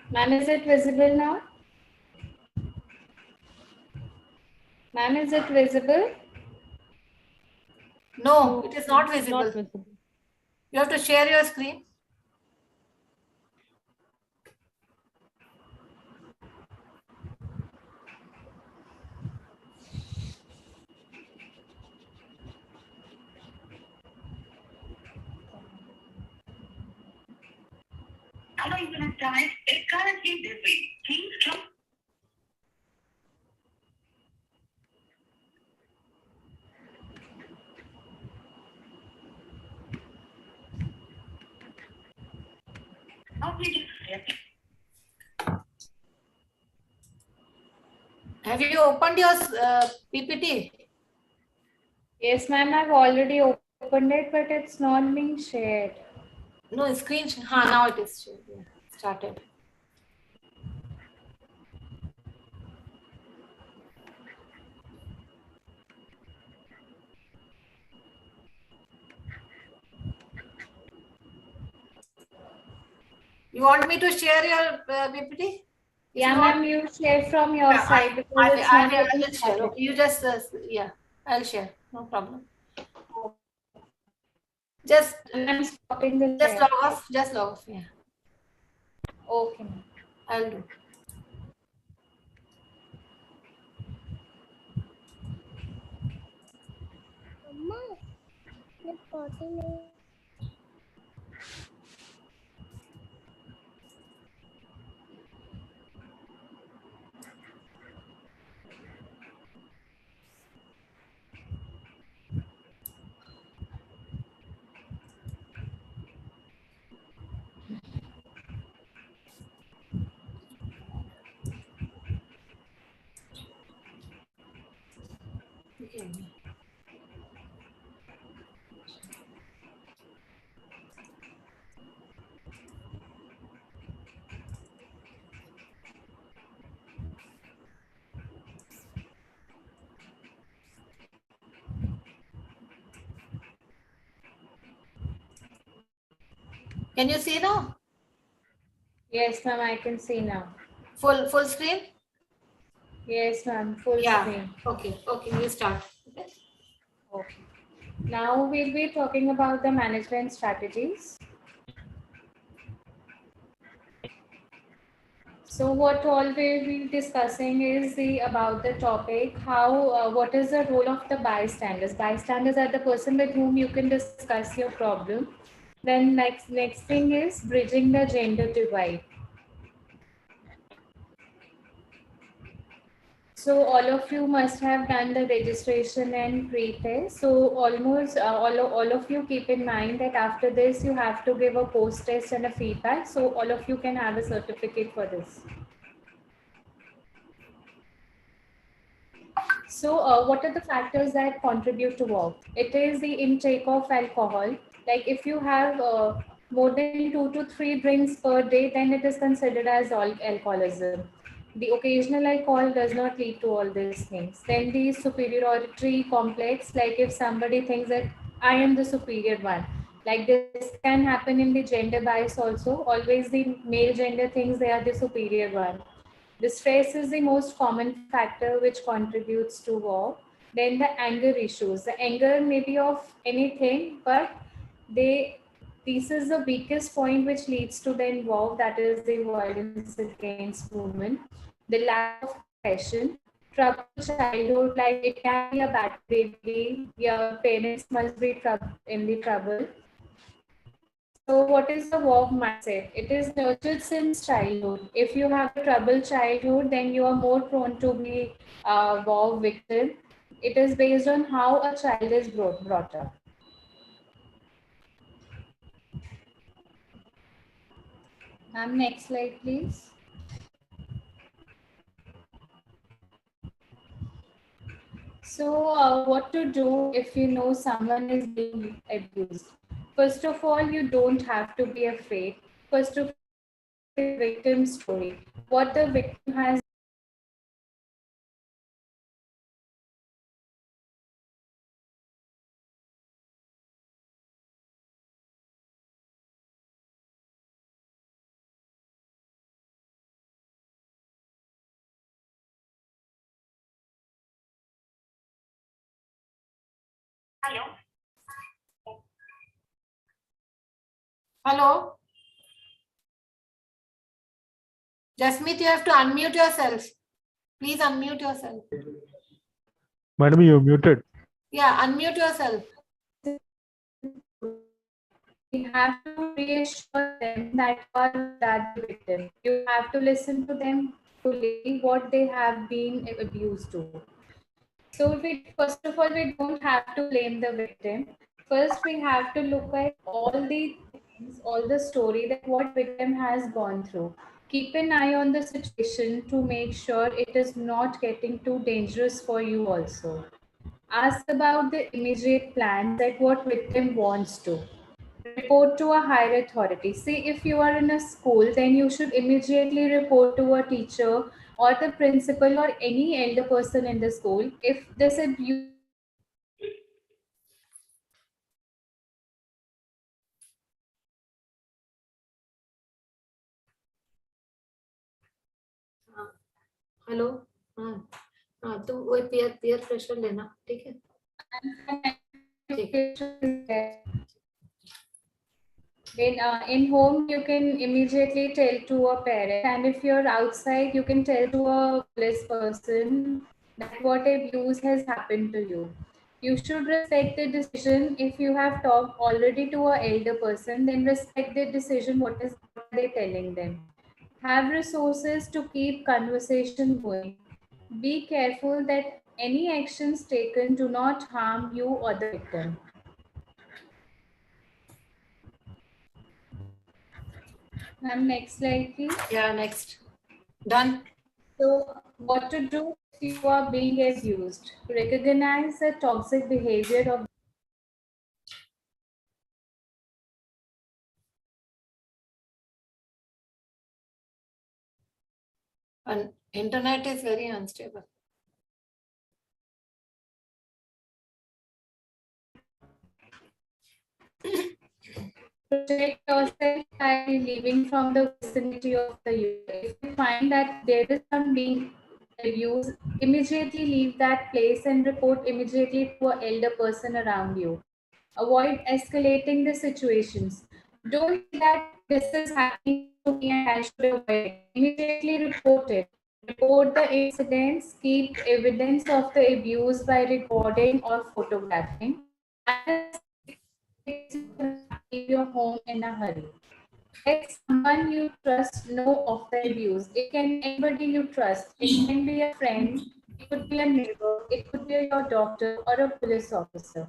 Ma'am, is it visible now? Ma'am, is it visible? No, it is not visible. not visible. You have to share your screen. Hello, Infanticide. It's currently busy. Please try. Have you opened your PPT? Yes, ma'am, I've already opened opened it, but it's not being shared. No, screen. Now it is shared. Yeah, started. You want me to share your PPT? Yeah, ma'am, you share from your Yeah, side because it's not I getting will share. started. Okay, you just yeah, I'll share. No problem. Just I'm stopping the just share. log off. Just log off. Yeah, Okay, ma'am. I'll do. Okay. Can you see now? Yes, ma'am, I can see now. Full screen? Yes, ma'am, full Yeah. screen. Okay. We'll start. Okay. Okay. Now we'll be talking about the management strategies. So what all we'll be discussing is about the topic how what is the role of the bystanders. Bystanders are the person with whom you can discuss your problem. Then next thing is bridging the gender divide. So all of you must have done the registration and pre-test. So almost all of you keep in mind that after this you have to give a post-test and a feedback. So all of you can have a certificate for this. So what are the factors that contribute to work? It is the intake of alcohol. Like if you have more than 2 to 3 drinks per day, then it is considered as alcoholism. The occasional alcohol does not lead to all these things. Then the superiority complex, like if somebody thinks that I am the superior one, like this can happen in the gender bias also. Always the male gender thinks they are the superior one. The stress is the most common factor which contributes to war. Then the anger issues. The anger may be of anything, but this is the weakest point which leads to the involved, that is the violence against women. The lack of compassion, troubled childhood, like it can be a bad baby, your parents must be in the trouble. So what is the war mindset? It is nurtured since childhood. If you have a troubled childhood, then you are more prone to be a war victim. It is based on how a child is brought up. Next slide, please. So what to do if you know someone is being abused? First of all, you don't have to be afraid. First of all, the victim story. What the victim has. Hello. Jasmeet, you have to unmute yourself. Please unmute yourself. Madam, you're muted. Yeah, unmute yourself. We have to reassure them that you are that the victim. You have to listen to them fully what they have been abused to. So first of all, we don't have to blame the victim. First, we have to look at all the things, all the story that what victim has gone through. Keep an eye on the situation to make sure it is not getting too dangerous for you also. Ask about the immediate plans, like what victim wants to. Report to a higher authority. See, if you are in a school, then you should immediately report to a teacher or the principal or any elder person in the school. If this abuse hello हाँ हाँ तुम वही peer pressure लेना ठीक है in home, you can immediately tell to a parent, and if you're outside, you can tell to a police person that what abuse has happened to you. You should respect the decision. If you have talked already to a elder person, then respect the decision. What are they telling them? Have resources to keep conversation going. Be careful that any actions taken do not harm you or the victim. And next slide, please. Yeah, next. Done. So, what to do if you are being abused? Recognize the toxic behavior of And internet is very unstable. protect yourself by leaving from the vicinity of the user. If you find that there is some being abused, immediately leave that place and report immediately to an elder person around you. Avoid escalating the situations. Don't say that this is happening to me and I should avoid it. Immediately report it. Report the incidents, keep evidence of the abuse by recording or photographing. And leave your home in a hurry. Let someone you trust know of the abuse. It can be anybody you trust. It can be a friend, it could be a neighbor, it could be your doctor or a police officer.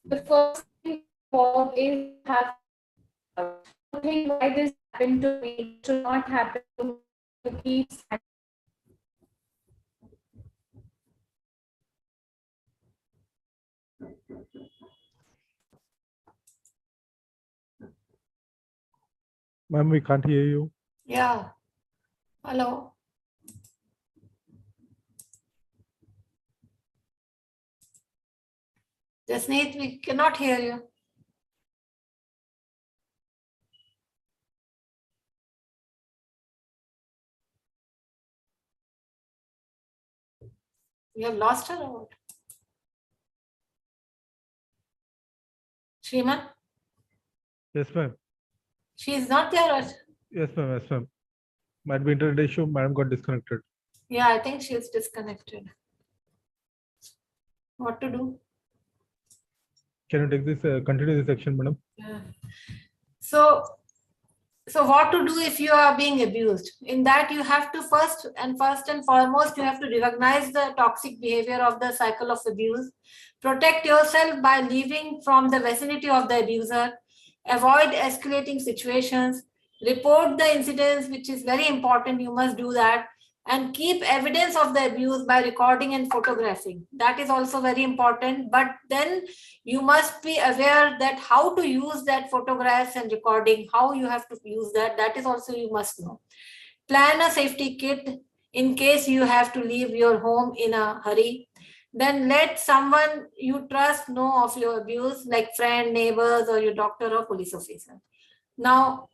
The first thing is have to think why this happened to me, it should not happen to me. To keep Ma'am, we can't hear you. Yeah. Hello. Jasneet, we cannot hear you. You have lost her or what? Shriman? Yes, ma'am. She is not there or? Yes, ma'am. Yes, ma'am. Might be internet issue. Madam got disconnected. Yeah, I think she is disconnected. What to do? Can you take this, continue this section, madam? Yeah. So what to do if you are being abused? In that you have to first and foremost, you have to recognize the toxic behavior of the cycle of abuse. Protect yourself by leaving from the vicinity of the abuser. Avoid escalating situations. Report the incidents, which is very important. You must do that. And keep evidence of the abuse by recording and photographing. That is also very important. But then you must be aware that how to use that photographs and recording, how you have to use that is also you must know. Plan a safety kit in case you have to leave your home in a hurry. Then let someone you trust know of your abuse, like friend, neighbors, or your doctor or police officer. Now,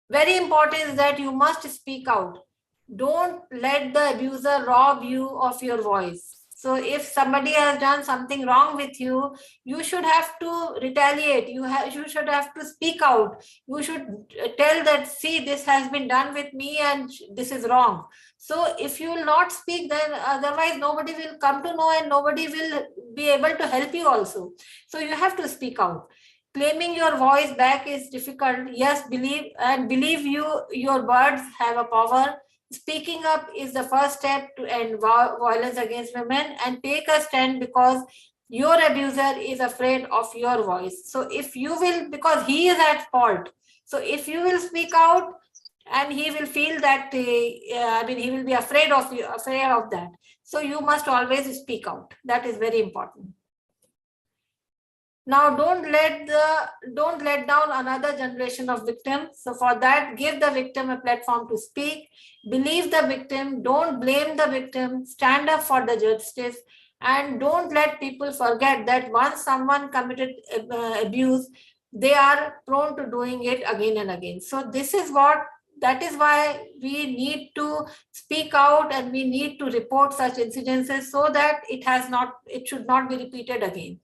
very important is that you must speak out. Don't let the abuser rob you of your voice. So if somebody has done something wrong with you, you should have to retaliate. You should have to speak out. You should tell that, see, this has been done with me and this is wrong. So if you will not speak, then otherwise nobody will come to know and nobody will be able to help you also. So you have to speak out. Claiming your voice back is difficult. Yes, believe your words have a power. Speaking up is the first step to end violence against women, and take a stand because your abuser is afraid of your voice. So if you will, because he is at fault. So if you will speak out, and he will feel that he will be afraid of you, afraid of that. So you must always speak out. That is very important. Now, don't let down another generation of victims. So for that, give the victim a platform to speak. Believe the victim. Don't blame the victim. Stand up for the justice. And don't let people forget that once someone committed abuse, they are prone to doing it again and again. So that is why we need to speak out, and we need to report such incidences so that it should not be repeated again.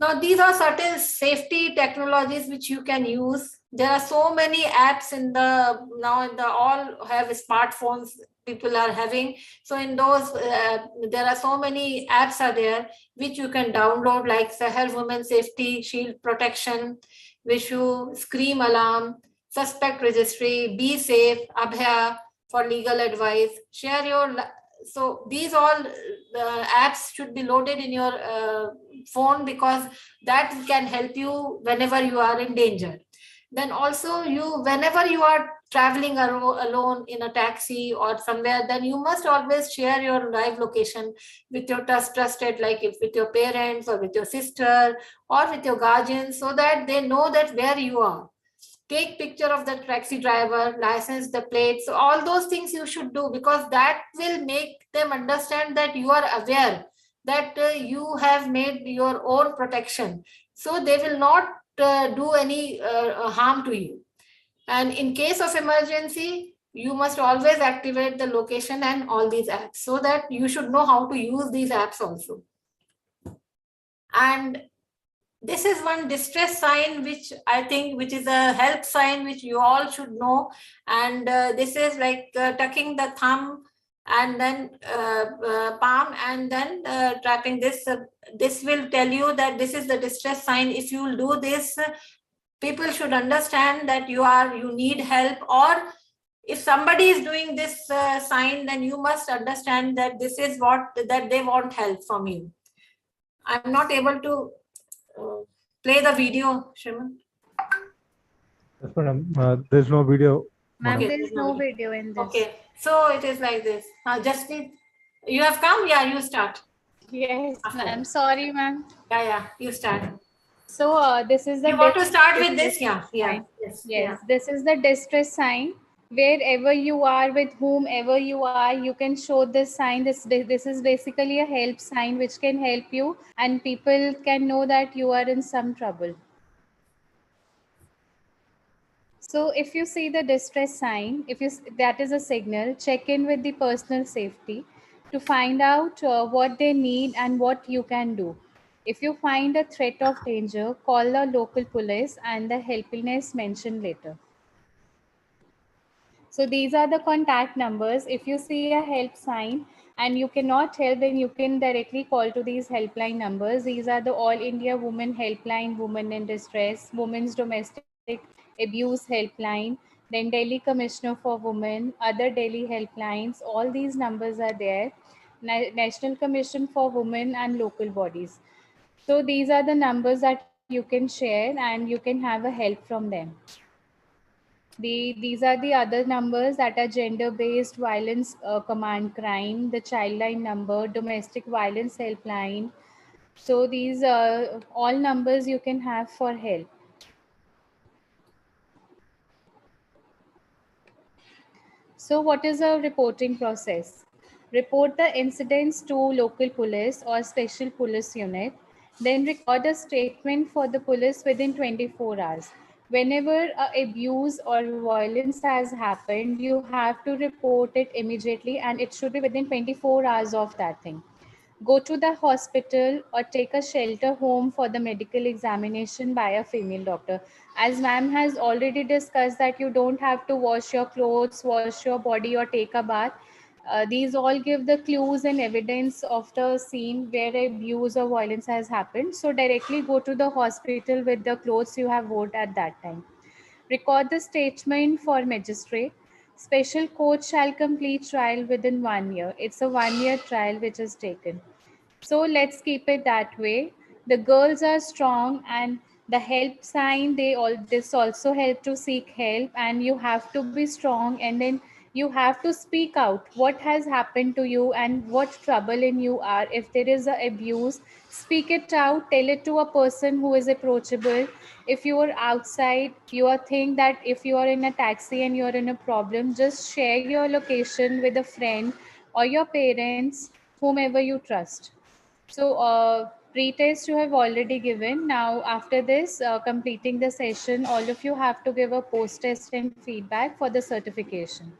Now, these are certain safety technologies which you can use. There are so many apps all have smartphones people are having. So in those, there are so many apps are there which you can download, like Sahel Women Safety Shield Protection, Vishu, Scream Alarm, Suspect Registry, Be Safe, Abhya for legal advice. Share your, so these all apps should be loaded in your phone, because that can help you whenever you are in danger. Then also whenever you are traveling alone in a taxi or somewhere, then you must always share your live location with your trusted, like if with your parents or with your sister or with your guardians, so that they know that where you are. Take picture of the taxi driver, license the plates. So all those things you should do, because that will make them understand that you are aware that you have made your own protection. So they will not do any harm to you. And in case of emergency, you must always activate the location and all these apps, so that you should know how to use these apps also. And this is one distress sign, which is a help sign, which you all should know. And this is like tucking the thumb and then palm and then tapping this. This will tell you that this is the distress sign. If you will do this, people should understand that you need help. Or if somebody is doing this sign, then you must understand that this is that they want help from you. I'm not able to play the video, Shriman. Yes, madam. There's no video. Ma'am, Okay, there is no video in this. Okay, so it is like this. Jaspreet, you have come? Yeah, you start. Yes, ma'am. Sorry, ma'am. Yeah, you start. So this is the. You want to start with this? Sign. Yes. Yes, this is the distress sign. Wherever you are, with whomever you are, you can show this sign. This is basically a help sign which can help you, and people can know that you are in some trouble. So if you see the distress sign, that is a signal, check in with the personal safety to find out what they need and what you can do. If you find a threat of danger, call the local police and the helpliness mentioned later. So these are the contact numbers. If you see a help sign and you cannot help, then you can directly call to these helpline numbers. These are the All India Women Helpline, Women in Distress, Women's Domestic Abuse Helpline, then Delhi Commissioner for Women, other Delhi helplines. All these numbers are there. National Commission for Women and local bodies. So these are the numbers that you can share and you can have a help from them. These are the other numbers that are gender-based violence command crime, the childline number, domestic violence helpline. So these are all numbers you can have for help. So what is a reporting process? Report the incidents to local police or special police unit, then record a statement for the police within 24 hours. Whenever abuse or violence has happened, you have to report it immediately, and it should be within 24 hours of that thing. Go to the hospital or take a shelter home for the medical examination by a female doctor. As ma'am has already discussed that you don't have to wash your clothes, wash your body or take a bath. These all give the clues and evidence of the scene where abuse or violence has happened. So directly go to the hospital with the clothes you have worn at that time. Record the statement for magistrate. Special court shall complete trial within 1 year. It's a 1-year trial which is taken. So let's keep it that way. The girls are strong and The help sign, this also help to seek help, and you have to be strong, and then you have to speak out what has happened to you and what trouble in you are. If there is a abuse, speak it out, tell it to a person who is approachable. If you are outside, you are think that if you are in a taxi and you are in a problem, just share your location with a friend or your parents, whomever you trust. So, pre-test you have already given. Now, after this, completing the session, all of you have to give a post-test and feedback for the certification.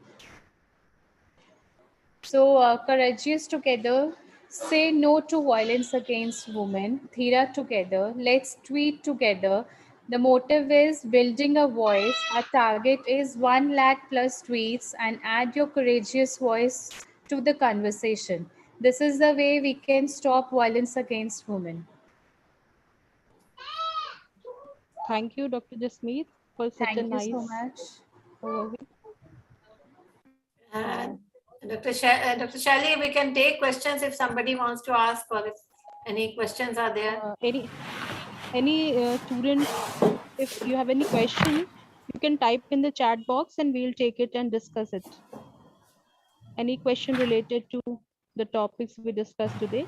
So, courageous together, say no to violence against women. Dheera together, let's tweet together. The motive is building a voice. Our target is 1 lakh plus tweets, and add your courageous voice to the conversation. This is the way we can stop violence against women. Thank you, Dr. Jasmeet, for such a Thank you nice so much. overview. And Dr. Shali, we can take questions if somebody wants to ask, or if any questions are there. Any students, if you have any question, you can type in the chat box and we'll take it and discuss it. Any question related to the topics we discussed today?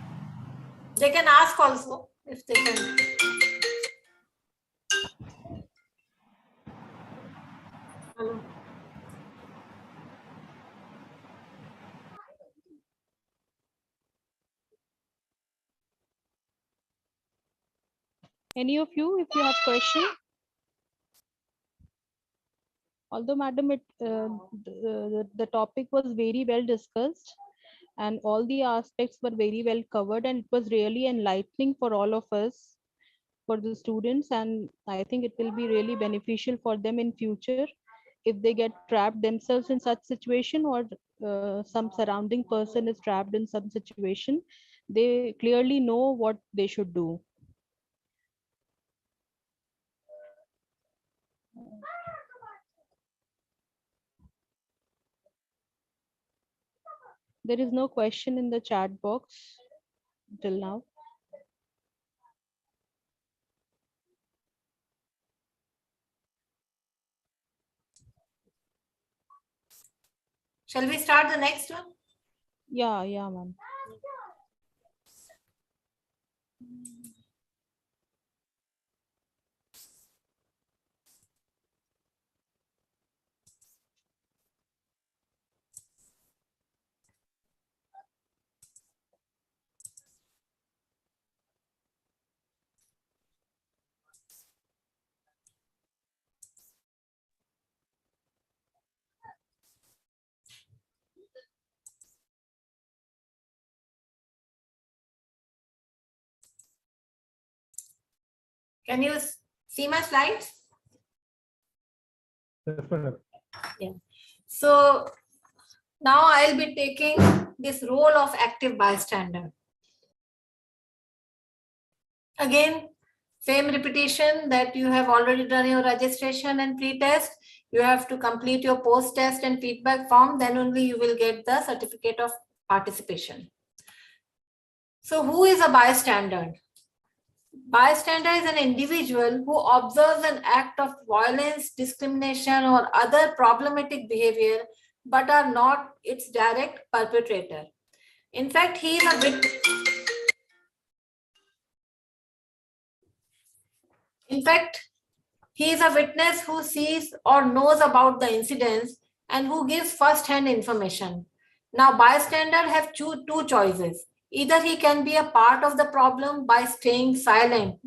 They can ask also if they can. Hello. Any of you, if you have question? Although, madam, the topic was very well discussed and all the aspects were very well covered, and it was really enlightening for all of us, for the students, and I think it will be really beneficial for them in future if they get trapped themselves in such situation, or some surrounding person is trapped in some situation. They clearly know what they should do. There is no question in the chat box till now. Shall we start the next one? Yeah, ma'am. Can you see my slides? Yes, madam. Yeah. So now I'll be taking this role of active bystander. Again, same repetition that you have already done your registration and pre-test. You have to complete your post-test and feedback form, then only you will get the certificate of participation. So who is a bystander? Bystander is an individual who observes an act of violence, discrimination, or other problematic behavior, but are not its direct perpetrator. In fact, he is a victim. In fact, he is a witness who sees or knows about the incidents and who gives first-hand information. Now, bystander have two choices. Either he can be a part of the problem by staying silent,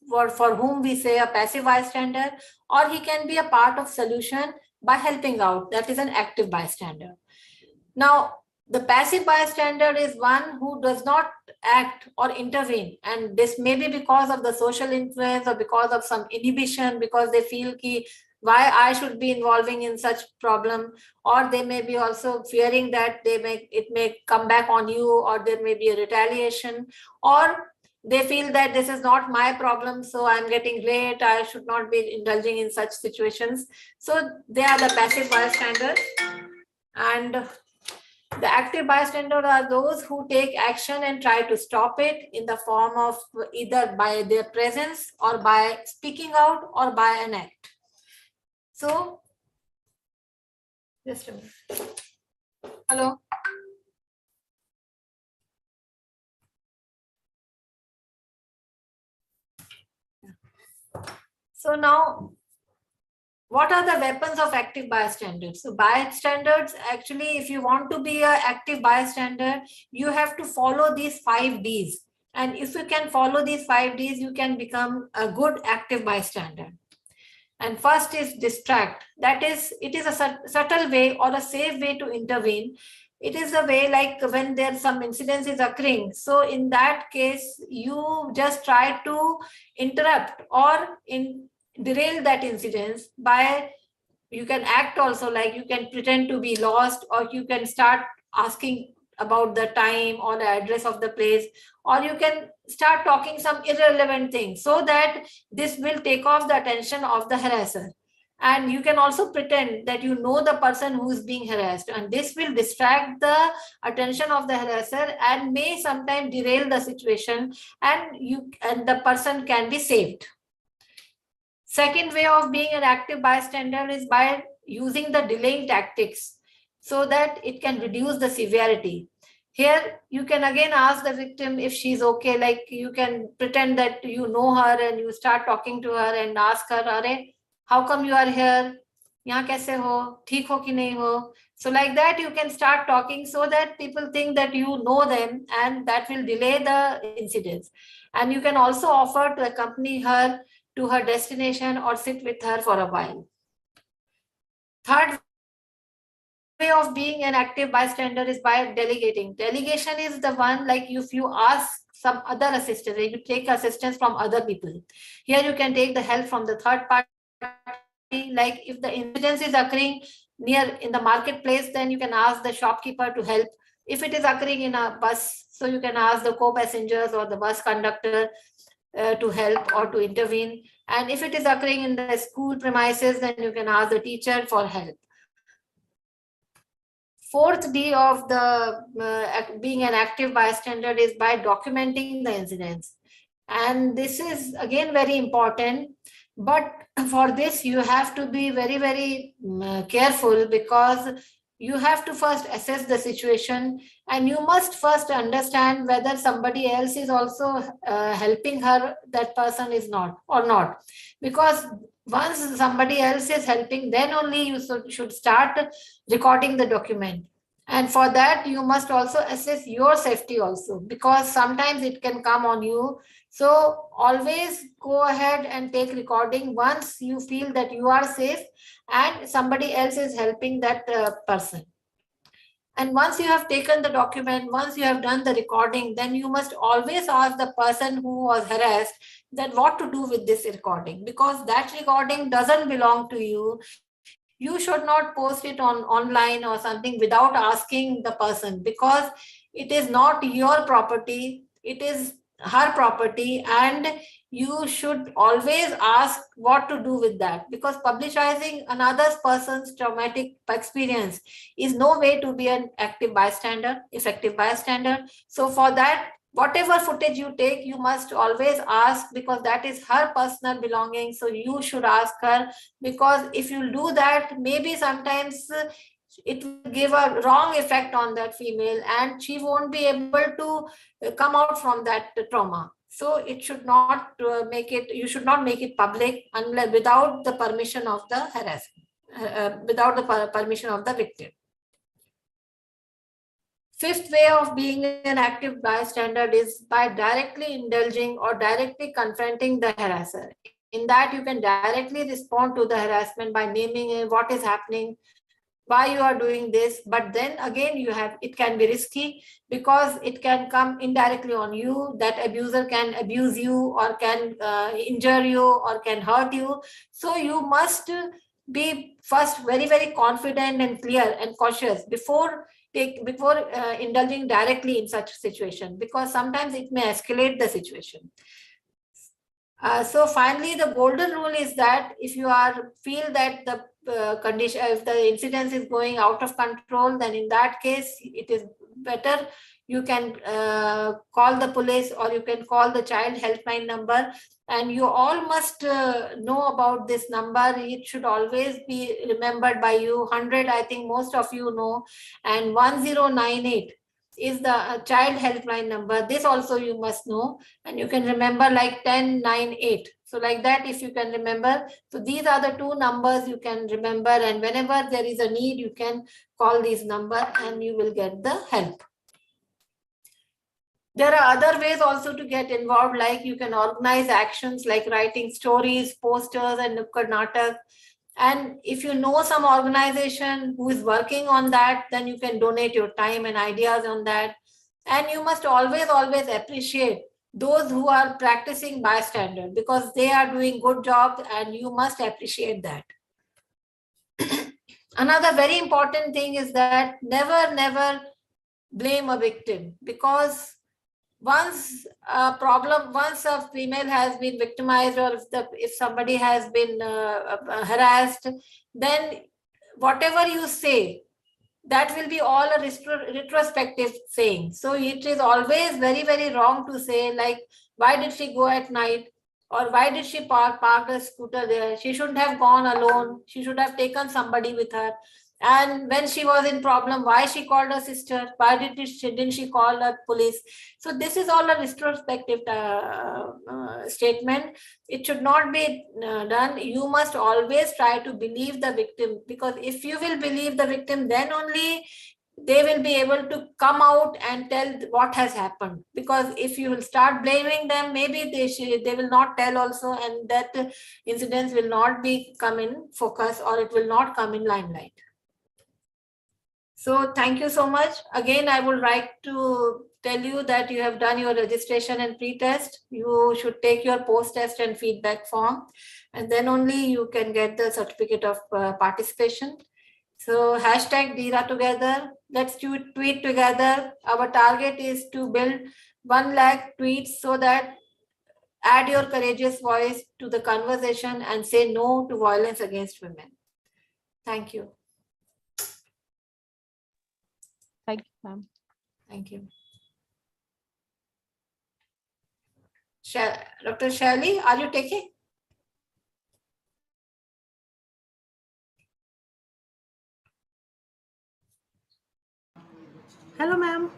for whom we say a passive bystander, or he can be a part of solution by helping out. That is an active bystander. Now, the passive bystander is one who does not act or intervene, and this may be because of the social influence or because of some inhibition, because they feel ki why I should be involving in such problem, or they may be also fearing that it may come back on you, or there may be a retaliation, or they feel that this is not my problem, so I'm getting late, I should not be indulging in such situations. So they are the passive bystanders. And The active bystanders are those who take action and try to stop it in the form of either by their presence or by speaking out or by an act. So, just a minute. Hello. So now, what are the weapons of active bystanders? So bystanders, actually, if you want to be an active bystander, you have to follow these 5 Ds. And if you can follow these 5 Ds, you can become a good active bystander. And first is distract. That is, it is a subtle way or a safe way to intervene. It is a way like when there's some incidents is occurring. So in that case, you just try to interrupt or derail that incident by, you can act also, like you can pretend to be lost, or you can start asking about the time or the address of the place, or you can start talking some irrelevant things so that this will take off the attention of the harasser. And you can also pretend that you know the person who is being harassed, and this will distract the attention of the harasser and may sometimes derail the situation, and the person can be saved. Second way of being an active bystander is by using the delaying tactics so that it can reduce the severity. Here, you can again ask the victim if she's okay, like you can pretend that you know her and you start talking to her and ask her, "Are, how come you are here? Yahan kaise ho? Theek ho ki nahi ho?" So like that, you can start talking so that people think that you know them, and that will delay the incidents. And you can also offer to accompany her to her destination or sit with her for a while. Third way of being an active bystander is by delegating. Delegation is the one, like if you ask some other assistance, you take assistance from other people. Here you can take the help from the third party. Like if the incident is occurring near in the marketplace, then you can ask the shopkeeper to help. If it is occurring in a bus, so you can ask the co-passengers or the bus conductor to help or to intervene. And if it is occurring in the school premises, then you can ask the teacher for help. Fourth D of the being an active bystander is by documenting the incidents. And this is again very important. But for this, you have to be very, very careful, because you have to first assess the situation, and you must first understand whether somebody else is also helping her, that person is not or not. Because once somebody else is helping, then only you should start recording the document. And for that, you must also assess your safety also, because sometimes it can come on you. So always go ahead and take recording once you feel that you are safe and somebody else is helping that person. And once you have taken the document, once you have done the recording, then you must always ask the person who was harassed that what to do with this recording, because that recording doesn't belong to you. You should not post it on online or something without asking the person, because it is not your property, it is her property, and you should always ask what to do with that, because publicizing another person's traumatic experience is no way to be an active bystander, effective bystander. So for that, whatever footage you take, you must always ask, because that is her personal belonging. So you should ask her, because if you do that, maybe sometimes it will give a wrong effect on that female and she won't be able to come out from that trauma. So it should not you should not make it public unless without the permission of the harassment, without the permission of the victim. Fifth way of being an active bystander is by directly indulging or directly confronting the harasser. In that, you can directly respond to the harassment by naming what is happening, why you are doing this. But then again, it can be risky, because it can come indirectly on you. That abuser can abuse you or can injure you or can hurt you. So you must be first very, very confident and clear and cautious before indulging directly in such a situation, because sometimes it may escalate the situation. So finally, the golden rule is that if you feel that the condition, if the incidence is going out of control, then in that case, it is better you can call the police, or you can call the child helpline number. And you all must know about this number. It should always be remembered by you. 100, I think most of you know, and 1098 is the child helpline number. This also you must know, and you can remember like 1098. So like that, if you can remember. So these are the two numbers you can remember, and whenever there is a need, you can call these numbers and you will get the help. There are other ways also to get involved, like you can organize actions like writing stories, posters, and nukkad natak. And if you know some organization who is working on that, then you can donate your time and ideas on that. And you must always appreciate those who are practicing bystander, because they are doing good job and you must appreciate that. Another very important thing is that never blame a victim, because once a female has been victimized, or if somebody has been harassed, then whatever you say, that will be all a retrospective saying. So it is always very wrong to say like, why did she go at night, or why did she park a scooter there? She shouldn't have gone alone. She should have taken somebody with her. And when she was in problem, why she called her sister? Why didn't she call her police? So this is all a retrospective statement. It should not be done. You must always try to believe the victim, because if you will believe the victim, then only they will be able to come out and tell what has happened. Because if you will start blaming them, maybe they will not tell also, and that incidents will not be come in focus, or it will not come in limelight. So thank you so much. Again, I would like to tell you that you have done your registration and pre-test. You should take your post-test and feedback form, and then only you can get the certificate of participation. So hashtag Dheera together. Let's tweet together. Our target is to build 1 lakh tweets, so that add your courageous voice to the conversation and say no to violence against women. Thank you. Thank you, ma'am. Thank you. Dr. Shirley, are you taking? Hello, ma'am.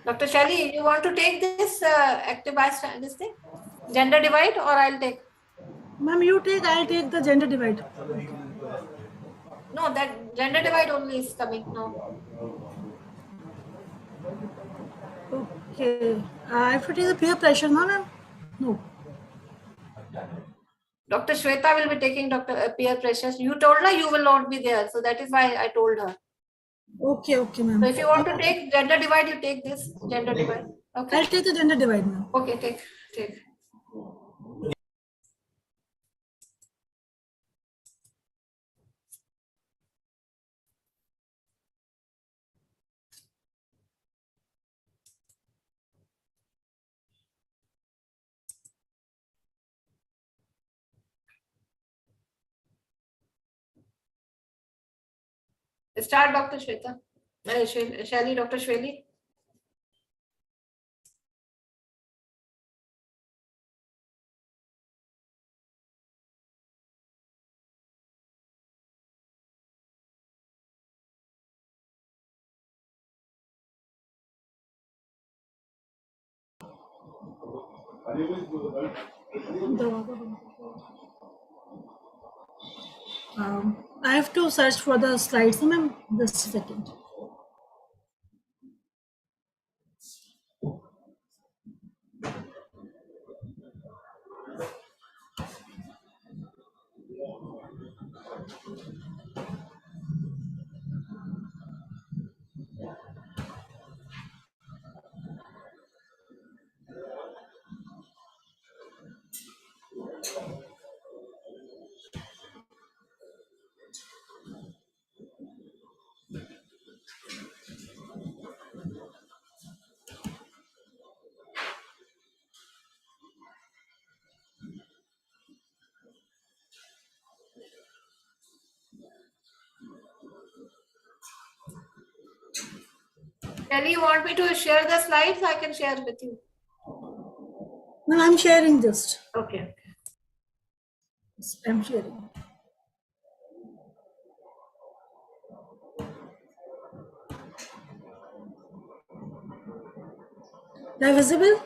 Dr. Shirley, you want to take this active bystander, this thing? Gender divide, or I'll take? Ma'am, you take, I'll take the gender divide. No, that gender divide only is coming. No. Okay. I have to take the peer pressure, no, ma'am? No. Dr. Shweta will be taking peer pressure. You told her you will not be there. So that is why I told her. Okay, ma'am. So if you want to take gender divide, you take this gender divide. Okay. I'll take the gender divide, ma'am. Okay, take. Start, Dr. Shweta. Shally, Dr. Shweli. I have to search for the slides, ma'am. Just a second. Kelly, you want me to share the slides? I can share with you. No, I'm sharing just. Okay. I'm sharing. They're visible?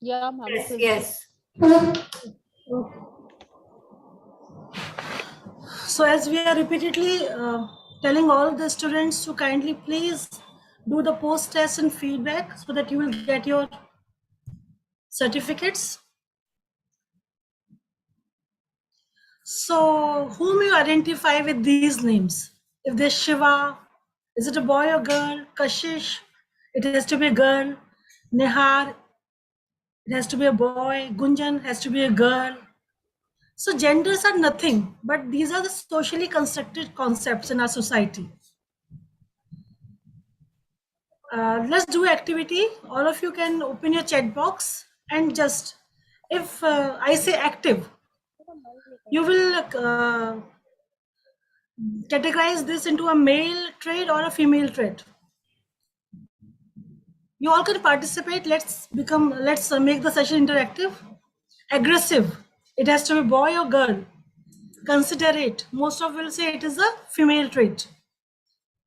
Yeah, ma'am. Yes, It is. yes. So as we are repeatedly telling all the students to kindly please do the post-test and feedback so that you will get your certificates. So whom you identify with these names? If there's Shiva, is it a boy or girl? Kashish, it has to be a girl. Nihar, it has to be a boy. Gunjan has to be a girl. So genders are nothing, but these are the socially constructed concepts in our society. Let's do activity. All of you can open your chat box and just, if I say active, you will categorize this into a male trait or a female trait. You all can participate. Let's make the session interactive. Aggressive, it has to be boy or girl. Considerate, most of will say it is a female trait.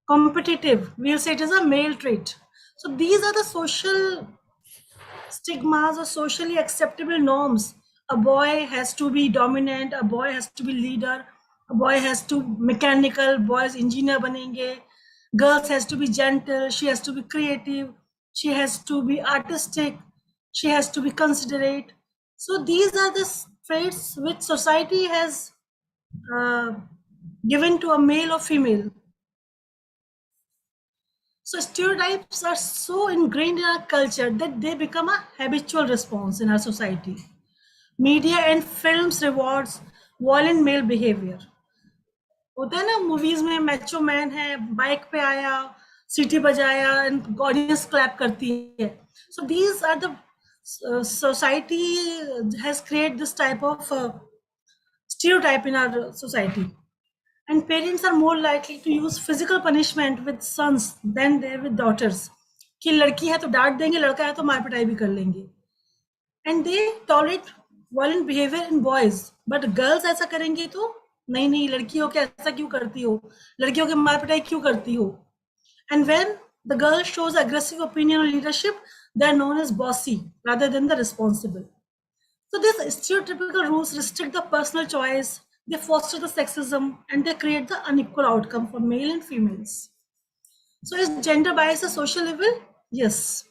Competitive, we'll say it is a male trait. So these are the social stigmas or socially acceptable norms. A boy has to be dominant, a boy has to be leader, a boy has to mechanical, boys engineer banenge, girls has to be gentle, she has to be creative, she has to be artistic, she has to be considerate. So these are the traits which society has uh, given to a male or female. So stereotypes are so ingrained in our culture that they become a habitual response in our society. Media and films rewards violent male behavior. होता है ना movies में मैचो man है bike पे आया सीटी बजाया and audience clap करती है so these are the society has created this type of stereotype in our society. And parents are more likely to use physical punishment with sons than they with daughters. कि लड़की है तो डांट देंगे, लड़का है तो मार पिटाई भी कर लेंगे. And they tolerate violent behavior in boys. But girls ऐसा करेंगे तो नहीं नहीं लड़की हो के ऐसा क्यों करती हो, लड़की हो के मार पिटाई क्यों करती हो. And when the girl shows aggressive opinion or leadership, they are known as bossy rather than the responsible. So these stereotypical rules restrict the personal choice, they foster the sexism, and they create the unequal outcome for male and females. So is gender bias a social evil? Yes.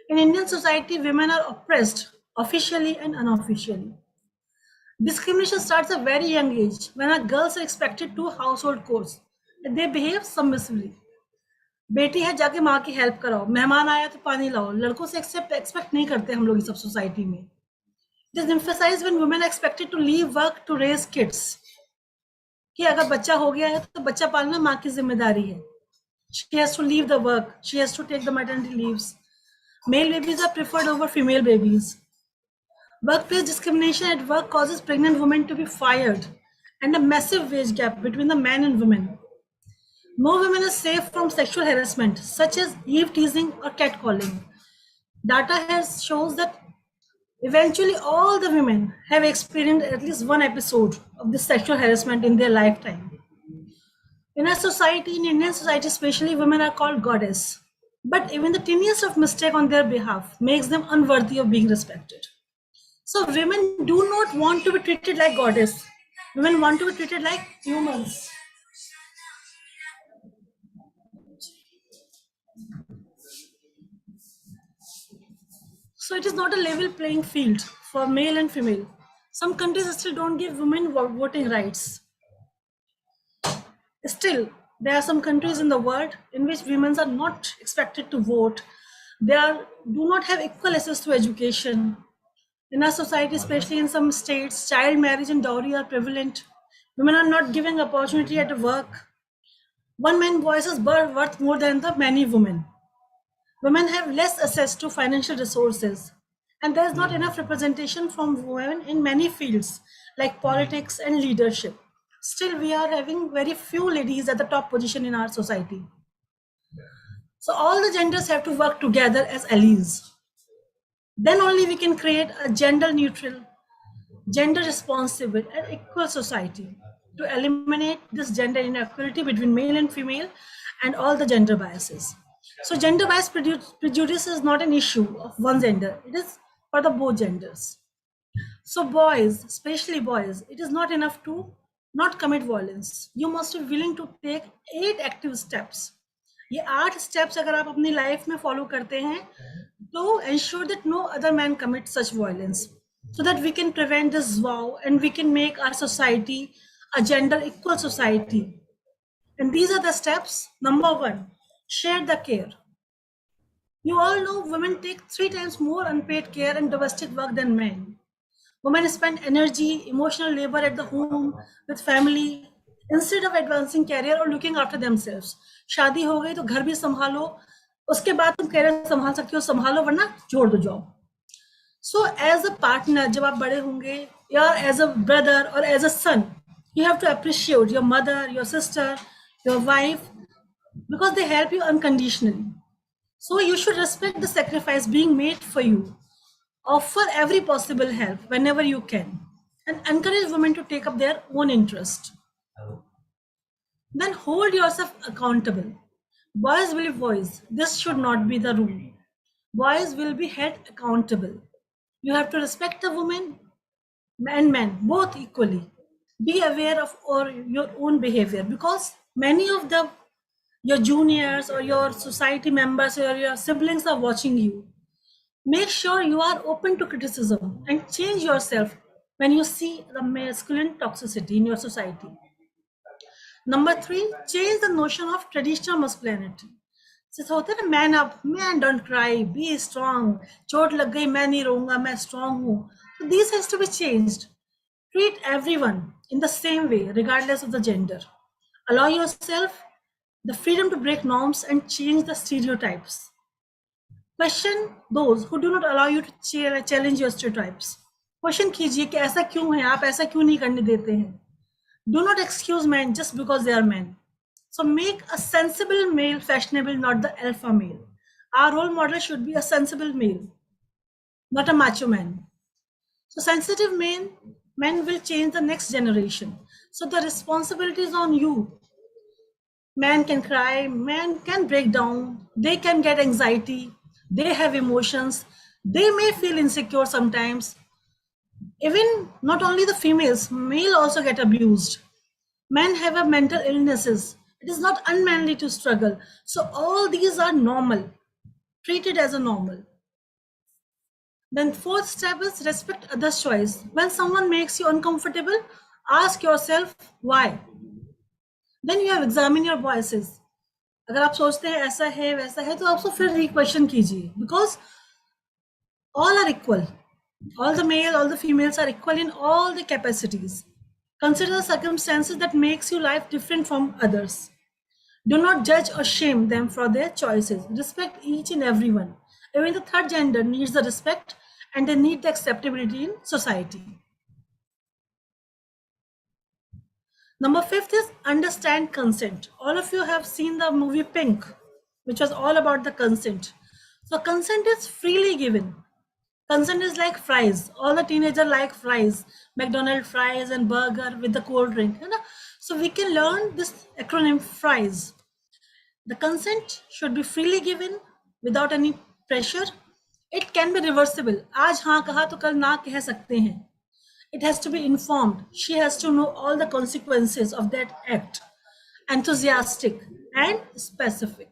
In Indian society, women are oppressed officially and unofficially. Discrimination starts at a very young age when our girls are expected to household chores and they behave submissively. बेटी है जाके माँ की help कराओ, मेहमान आया तो पानी लाओ. लड़कों से एक्सपेक्ट नहीं करते हम लोग इस सब सोसाइटी में. It is emphasized when women are expected to leave work to raise kids. कि अगर बच्चा हो गया है तो बच्चा पालना माँ की जिम्मेदारी है. She has to leave the work. She has to take the maternity leaves. Male babies are preferred over female babies. Workplace discrimination at work causes pregnant women to be fired and a massive wage gap between the men and women. No woman is safe from sexual harassment such as eve teasing or catcalling. Data shows that eventually all the women have experienced at least one episode of this sexual harassment in their lifetime. In our society, in Indian society especially, women are called goddess. But even the tiniest of mistake on their behalf makes them unworthy of being respected. So women do not want to be treated like goddess. Women want to be treated like humans. So it is not a level playing field for male and female. Some countries still don't give women voting rights. Still, there are some countries in the world in which women are not expected to vote. Do not have equal access to education. In our society, especially in some states, child marriage and dowry are prevalent. Women are not given opportunity at work. One man's voice is worth more than the many women. Women have less access to financial resources, and there is not enough representation from women in many fields like politics and leadership. still we are having very few ladies at the top position in our society. So all the genders have to work together as allies. Then only we can create a gender neutral, gender responsible and equal society to eliminate this gender inequality between male and female and all the gender biases. So gender bias prejudice is not an issue of one gender, it is for the both genders. So boys, especially boys, it is not enough to not commit violence. You must be willing to take 8 active steps. ये 8 steps अगर आप अपनी life में follow करते हैं, तो ensure that no other man commits such violence, so that we can prevent this vow and we can make our society a gender equal society. And these are the steps. Number 1, share the care. You all know women take 3 times more unpaid care and domestic work than men. Women spend energy, emotional labor at the home with family instead of advancing career or looking after themselves. शादी हो गई तो घर भी संभालो, उसके बाद तुम कैरियर संभाल सकती हो, संभालो वरना छोड़ दो job. So as a partner, जब आप बड़े होंगे, or as a brother or as a son, you have to appreciate your mother, your sister, your wife, because they help you unconditionally. So you should respect the sacrifice being made for you. Offer every possible help whenever you can and encourage women to take up their own interest. Then hold yourself accountable. Boys will be boys. This should not be the rule. Boys will be held accountable. You have to respect the women and men both equally. Be aware of your own behavior, because many of your juniors or your society members or your siblings are watching you. Make sure you are open to criticism and change yourself when you see the masculine toxicity in your society. Number 3, change the notion of traditional masculinity. जैसे होता है ना, man up, man don't cry, be strong, चोट लग गई मैं नहीं रोऊंगा, मैं strong हूँ. So these has to be changed. Treat everyone in the same way, regardless of the gender. Allow yourself the freedom to break norms and change the stereotypes. Question those who do not allow you to challenge your stereotypes. Question कीजिए कि ऐसा क्यों है, आप ऐसा क्यों नहीं करने देते हैं. Do not excuse men just because they are men. So make a sensible male fashionable, not the alpha male. Our role model should be a sensible male, not a macho man. So sensitive men will change the next generation. So the responsibility is on you. Man can cry, man can break down, they can get anxiety, they have emotions, they may feel insecure sometimes. Even not only the females, male also get abused. Men have a mental illnesses. It is not unmanly to struggle. So all these are normal, treated as a normal. Then 4th step is respect others' choice. When someone makes you uncomfortable, ask yourself why. Then you have examined your biases. अगर आप सोचते हैं ऐसा है वैसा है, तो आपको फिर re-question कीजिए, because all are equal. All the male, all the females are equal in all the capacities. Consider the circumstances that makes your life different from others. Do not judge or shame them for their choices. Respect each and everyone. Even the third gender needs the respect and they need the acceptability in society. Number 5th is understand consent. All of you have seen the movie Pink, which was all about the consent. So consent is freely given. Consent is like fries. All the teenagers like fries, McDonald's fries and burger with the cold drink. So we can learn this acronym fries. The consent should be freely given without any pressure. It can be reversible. आज हाँ कहा तो कल ना कह सकते हैं. It has to be informed. She has to know all the consequences of that act. Enthusiastic and specific.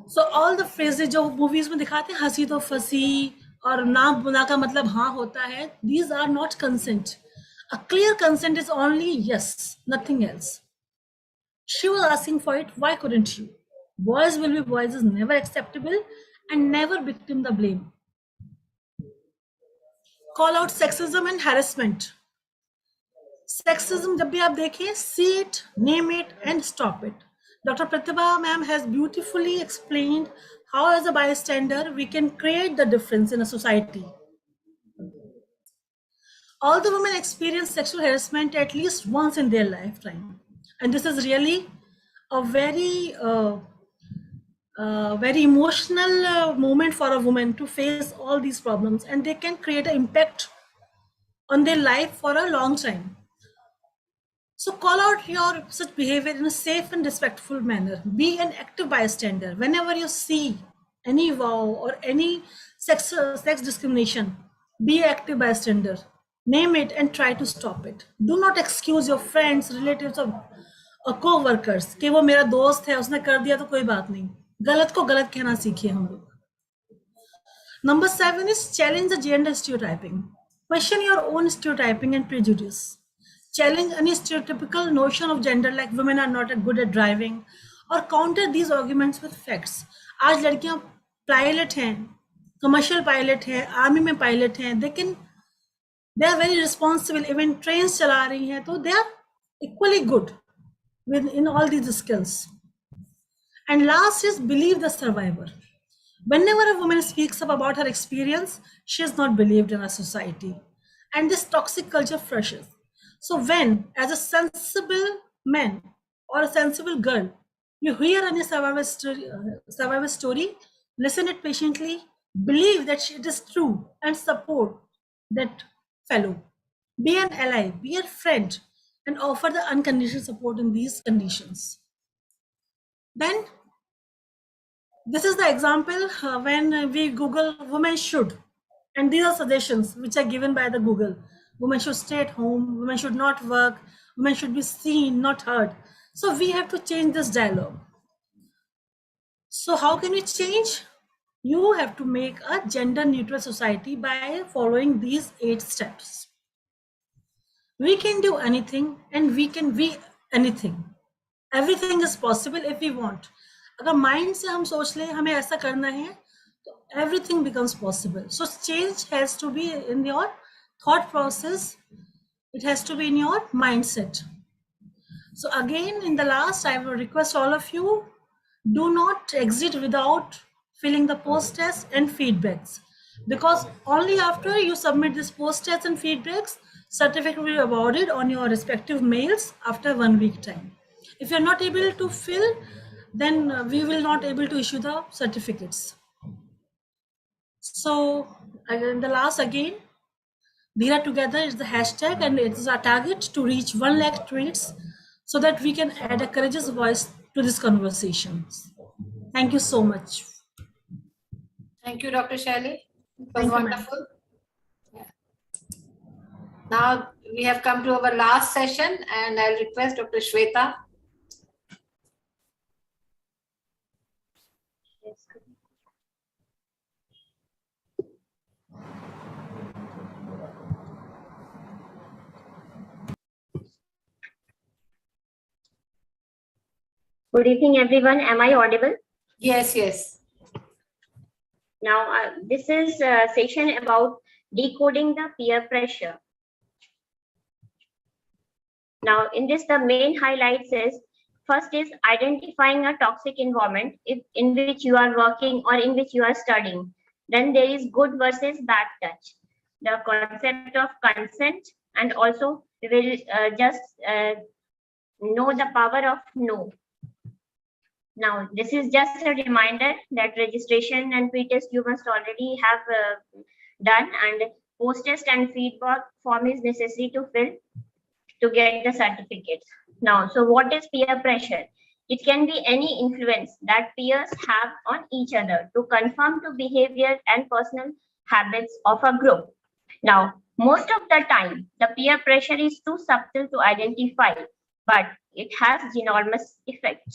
So all the phrases जो movies में दिखाते हैं, हंसी तो फंसी और ना बुना का मतलब हाँ होता है, these are not consent. A clear consent is only yes, nothing else. She was asking for it, why couldn't you? Boys will be boys is never acceptable and never victim the blame. Call out sexism and harassment. Sexism जब भी आप देखें, see it, name it and stop it. Dr. Pratibha ma'am has beautifully explained how as a bystander we can create the difference in a society. All the women experience sexual harassment at least once in their lifetime. And this is really a very emotional moment for a woman to face all these problems, and they can create an impact on their life for a long time. So call out your such behavior in a safe and respectful manner. Be an active bystander. Whenever you see any vow or any sex discrimination, be an active bystander. Name it and try to stop it. Do not excuse your friends, relatives or co-workers कि वो मेरा दोस्त है, उसने कर दिया तो कोई बात नहीं. गलत को गलत कहना सीखिए हम लोग. Number 7 is challenge the gender stereotyping. Question your own stereotyping and prejudice. Challenge any stereotypical notion of gender like women are not good at driving, or counter these arguments with facts. आज लड़कियां pilot हैं, commercial pilot हैं, army में pilot हैं, they are very responsible, even trains चला रही हैं, तो they are equally good in all these skills. And last is believe the survivor. Whenever a woman speaks up about her experience, she is not believed in our society. And this toxic culture flourishes. So when, as a sensible man or a sensible girl, you hear any survivor story, listen it patiently, believe that it is true, and support that fellow. Be an ally, be a friend, and offer the unconditional support in these conditions. Then this is the example when we Google women should, and these are suggestions which are given by the Google. Women should stay at home, women should not work, women should be seen, not heard. So we have to change this dialogue. So how can we change? You have to make a gender neutral society by following these 8 steps. We can do anything and we can be anything. Everything is possible if we want. अगर mind से हम सोच लें हमें ऐसा करना है तो everything becomes possible. So change has to be in your thought process. It has to be in your mindset. So again, in the last, I will request all of you, do not exit without filling the post tests and feedbacks, because only after you submit this post tests and feedbacks, certificate will be awarded on your respective mails after 1 week time. If you're not able to fill, then we will not able to issue the certificates. So in the last again, Dheera together is the hashtag, and it is our target to reach 1 lakh tweets so that we can add a courageous voice to this conversation. Thank you so much. Thank you, Dr. Shaili. It was Thank you, ma'am. wonderful. Yeah. Now we have come to our last session, and I'll request Dr. Shweta. Good evening, everyone. Am I audible? Yes, yes. Now, this is a session about decoding the peer pressure. Now, in this, the main highlights is, first is identifying a toxic environment in which you are working or in which you are studying. Then there is good versus bad touch. The concept of consent, and also we will just know the power of no. Now, this is just a reminder that registration and pre-test you must already have done, and post-test and feedback form is necessary to fill to get the certificates. Now, so what is peer pressure? It can be any influence that peers have on each other to conform to behavior and personal habits of a group. Now, most of the time, the peer pressure is too subtle to identify, but it has enormous effect.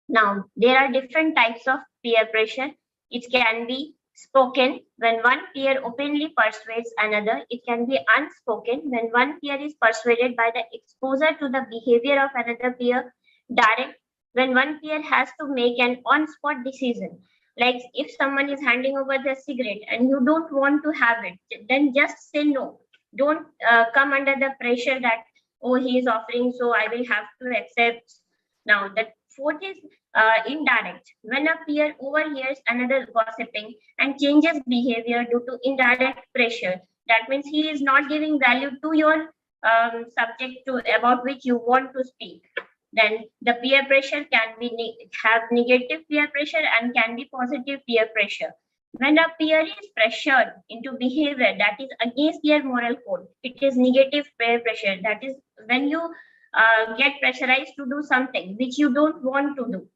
Now, there are different types of peer pressure. It can be spoken when one peer openly persuades another. It can be unspoken when one peer is persuaded by the exposure to the behavior of another peer. Direct when one peer has to make an on-spot decision. Like if someone is handing over the cigarette and you don't want to have it, then just say no. Don't come under the pressure that, oh, he is offering, so I will have to accept. Now, the fourth is indirect. When a peer overhears another gossiping and changes behavior due to indirect pressure, That means he is not giving value to your subject about which you want to speak. Then the peer pressure can be have negative peer pressure and can be positive peer pressure. When a peer is pressured into behavior that is against their moral code, it is negative peer pressure. That is when you get pressurized to do something which you don't want to do,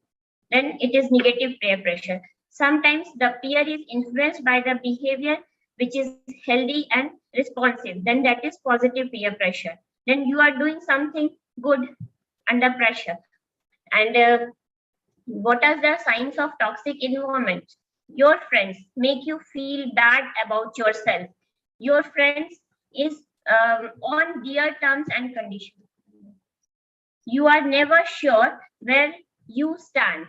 then it is negative peer pressure. Sometimes the peer is influenced by the behavior which is healthy and responsive, then that is positive peer pressure. Then you are doing something good under pressure. And what are the signs of toxic environment? Your friends make you feel bad about yourself. Your friends is on their terms and conditions. You are never sure where you stand.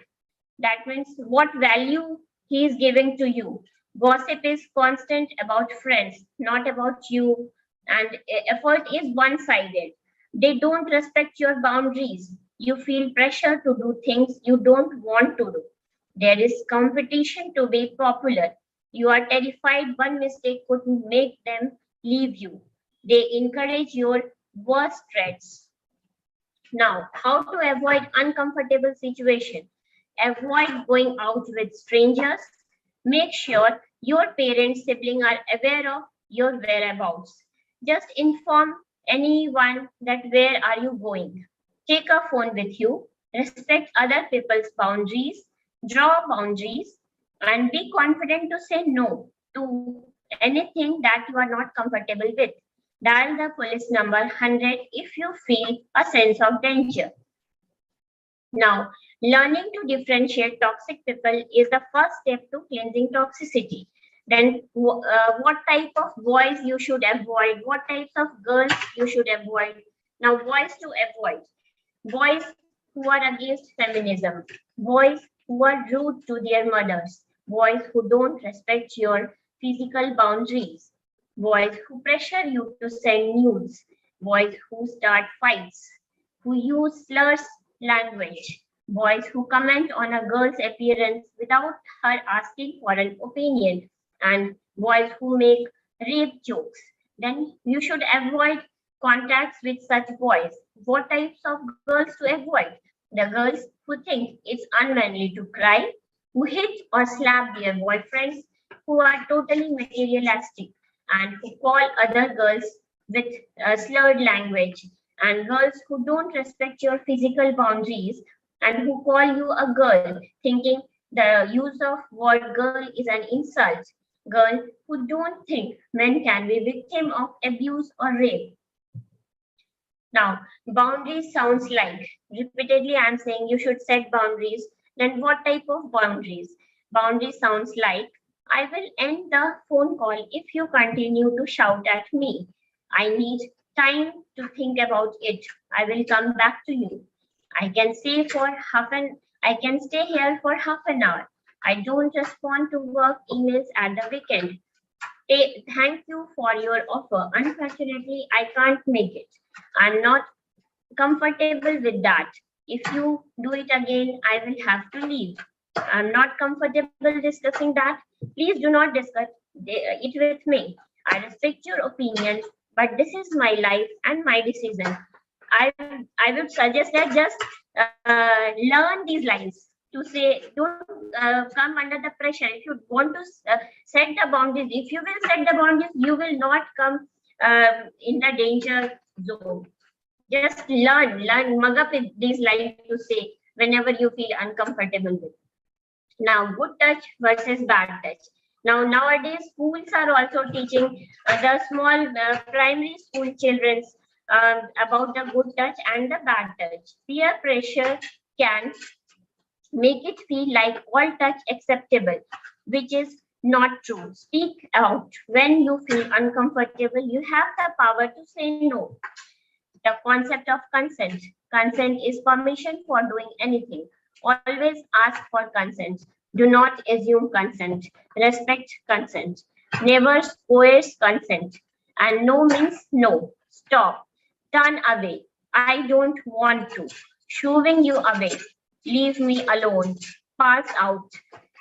That means what value he is giving to you. Gossip is constant about friends, not about you, and effort is one-sided. They don't respect your boundaries. You feel pressure to do things you don't want to do. There is competition to be popular. You are terrified one mistake could make them leave you. They encourage your worst traits. Now, how to avoid uncomfortable situation? Avoid going out with strangers. Make sure your parents, sibling are aware of your whereabouts. Just inform anyone that where are you going. Take a phone with you. Respect other people's boundaries. Draw boundaries and be confident to say no to anything that you are not comfortable with. Dial the police number 100 if you feel a sense of danger. Now, learning to differentiate toxic people is the first step to cleansing toxicity. Then what type of boys you should avoid, what types of girls you should avoid. Now, boys to avoid. Boys who are against feminism, boys who are rude to their mothers, boys who don't respect your physical boundaries, boys who pressure you to send nudes, boys who start fights, who use slurs language, boys who comment on a girl's appearance without her asking for an opinion, and boys who make rape jokes. Then you should avoid contacts with such boys. What types of girls to avoid? The girls who think it's unmanly to cry, who hit or slap their boyfriends, who are totally materialistic, and who call other girls with slurred language, and girls who don't respect your physical boundaries and who call you a girl, thinking the use of word girl is an insult. Girl who don't think men can be victim of abuse or rape. Now, boundaries sounds like, repeatedly I'm saying you should set boundaries. Then what type of boundaries? Boundaries sounds like, I will end the phone call if you continue to shout at me. I need time to think about it. I will come back to you. I can stay here for half an hour. I don't respond to work emails at the weekend. Thank you for your offer. Unfortunately, I can't make it. I'm not comfortable with that. If you do it again, I will have to leave. I'm not comfortable discussing that. Please do not discuss it with me. I respect your opinion, but this is my life and my decision. I would suggest that just learn these lines to say, don't come under the pressure. If you want to set the boundaries, if you will set the boundaries, you will not come in the danger zone. Just mug up with these lines to say whenever you feel uncomfortable with. Now, good touch versus bad touch. Now, nowadays, schools are also teaching the small primary school children about the good touch and the bad touch. Peer pressure can make it feel like all touch acceptable, which is not true. Speak out when you feel uncomfortable. You have the power to say no. The concept of consent. Consent is permission for doing anything. Always ask for consent. Do not assume consent. Respect consent. Never coerce consent. And no means no. Stop. Turn away. I don't want to. Shoving you away. Leave me alone. Pass out.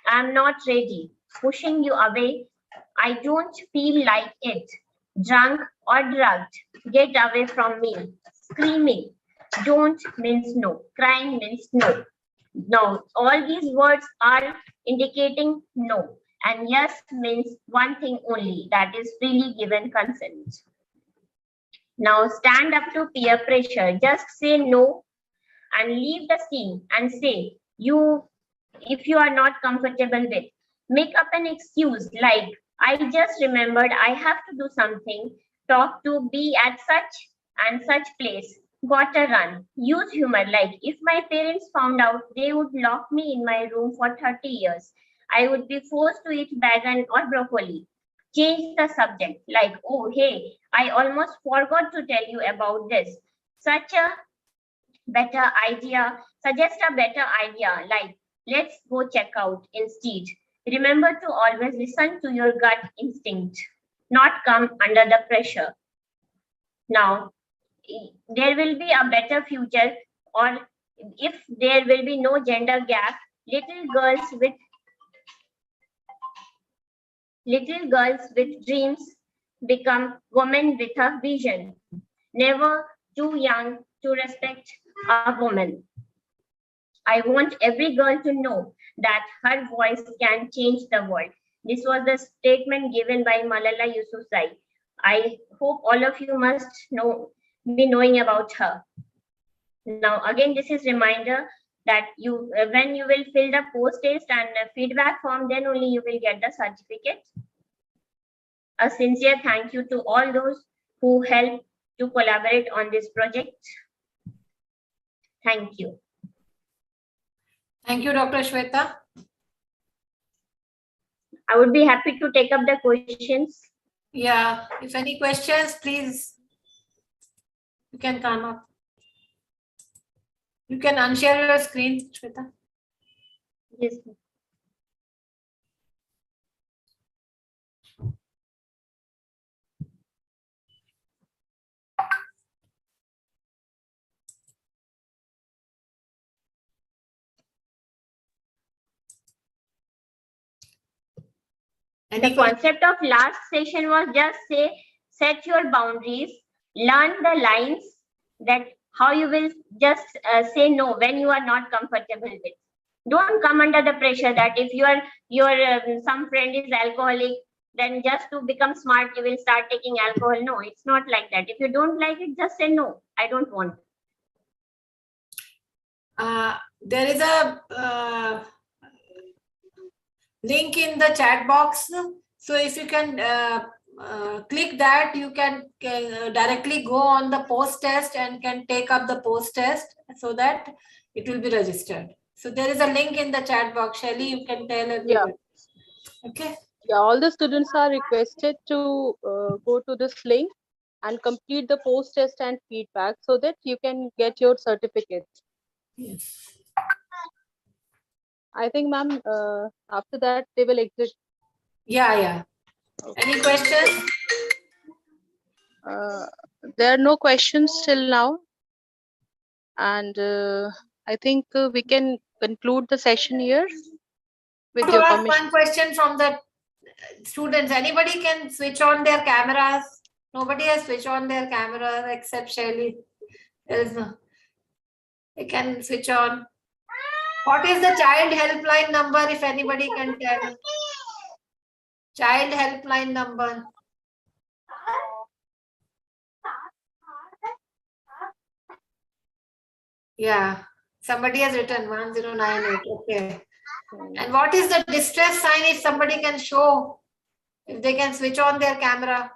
I'm not ready. Pushing you away. I don't feel like it. drunk or drugged. Get away from me. Screaming. Don't means no. Crying means no. No. All these words are indicating no. And yes means one thing only, that is freely given consent. Now stand up to peer pressure. Just say no and leave the scene and say if you are not comfortable with. Make up an excuse like, I just remembered I have to do something, talk to be at such and such place, gotta run. Use humor like, if my parents found out, they would lock me in my room for 30 years. I would be forced to eat bagan or broccoli. Change the subject like, oh hey, I almost forgot to tell you about this. Such a better idea, suggest a better idea like, let's go check out instead. Remember to always listen to your gut instinct, not come under the pressure. Now, there will be a better future, or if there will be no gender gap, little girls with dreams become women with a vision. Never too young to respect a woman. I want every girl to know that her voice can change the world. This was the statement given by Malala Yousafzai. I hope all of you must be knowing about her. Now, again, this is reminder that when you will fill the post-test and feedback form, then only you will get the certificate. A sincere thank you to all those who helped to collaborate on this project. Thank you. Thank you, Dr. Shweta. I would be happy to take up the questions. Yeah, if any questions, please, you can come up. You can unshare your screen, Shweta. Yes. The concept of last session was just set your boundaries, learn the lines that how you will just say no when you are not comfortable with. Don't come under the pressure that if some friend is alcoholic, then just to become smart, you will start taking alcohol. No, it's not like that. If you don't like it, just say no, I don't want. There is a link in the chat box. So if you can click that, you can directly go on the post test and can take up the post test so that it will be registered. So there is a link in the chat box. Shelly, you can tell everybody. Yeah. Okay. Yeah, all the students are requested to go to this link and complete the post test and feedback so that you can get your certificates. Yes. I think, ma'am, after that they will exit. Yeah. Okay. Any questions? There are no questions till now. And I think we can conclude the session here with your permission. One question from the students. Anybody can switch on their cameras? Nobody has switched on their camera except Shelly. There is no. They can switch on. What is the child helpline number, if anybody can tell? Child helpline number. Yeah, somebody has written 1098. Okay. And what is the distress sign, if somebody can show, if they can switch on their camera?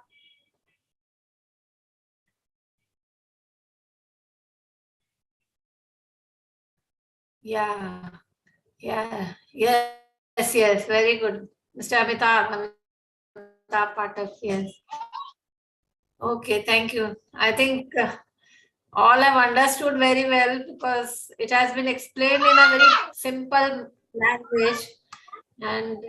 Yeah. Yes, very good. Mr. Amitabh Pathak, yes. Okay, thank you. I think all have understood very well because it has been explained in a very simple language. And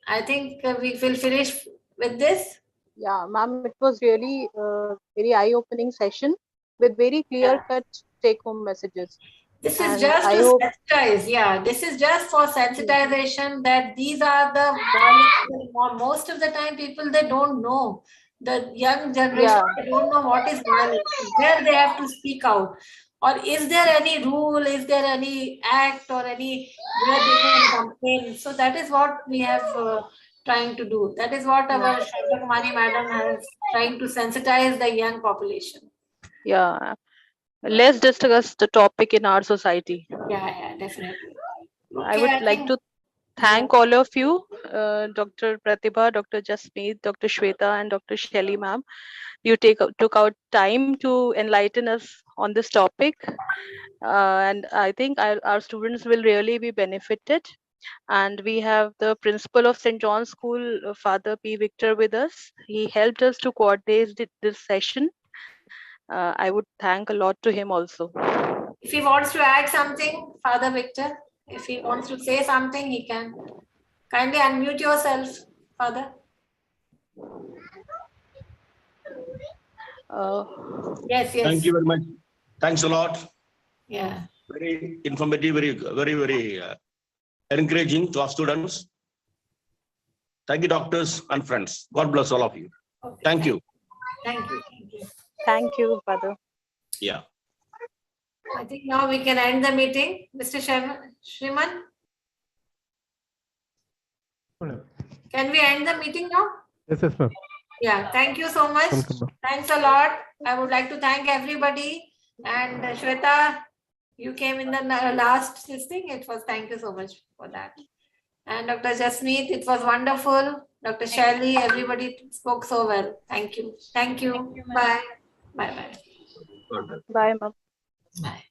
I think we will finish with this. Yeah, ma'am, it was really a very eye-opening session with very clear-cut take-home messages. This is just to sensitize. Yeah, this is just for sensitization that these are the most of the time people, they don't know the young generation, they don't know what is violence, where they have to speak out. Or is there any rule, is there any act or any where they can campaign? So that is what we have trying to do. That is what our Shanta Kumari madam has trying to sensitize the young population. Yeah. Let's discuss the topic in our society. Yeah, definitely. I would like to thank all of you, Dr. Pratibha, Dr. Jasmeet, Dr. Shweta, and Dr. Shelly ma'am. You took out time to enlighten us on this topic. And I think our students will really be benefited. And we have the principal of St. John's School, Father P. Victor, with us. He helped us to coordinate this session. I would thank a lot to him also. If he wants to add something, Father Victor, if he wants to say something, he can. Kindly unmute yourself, Father. Yes. Thank you very much. Thanks a lot. Yeah. Very informative, very encouraging to our students. Thank you, doctors and friends. God bless all of you. Okay, Thank you. Thank you. Thank you, Father. Yeah. I think now we can end the meeting. Mr. Shriman, can we end the meeting now? Yes, ma'am. Yeah, thank you so much. Thanks a lot. I would like to thank everybody. And Shweta, you came in the last listing. Thank you so much for that. And Dr. Jasmeet, it was wonderful. Dr. Shelly, everybody spoke so well. Thank you. Thank you. Bye. Bye. Bye, ma'am. Bye.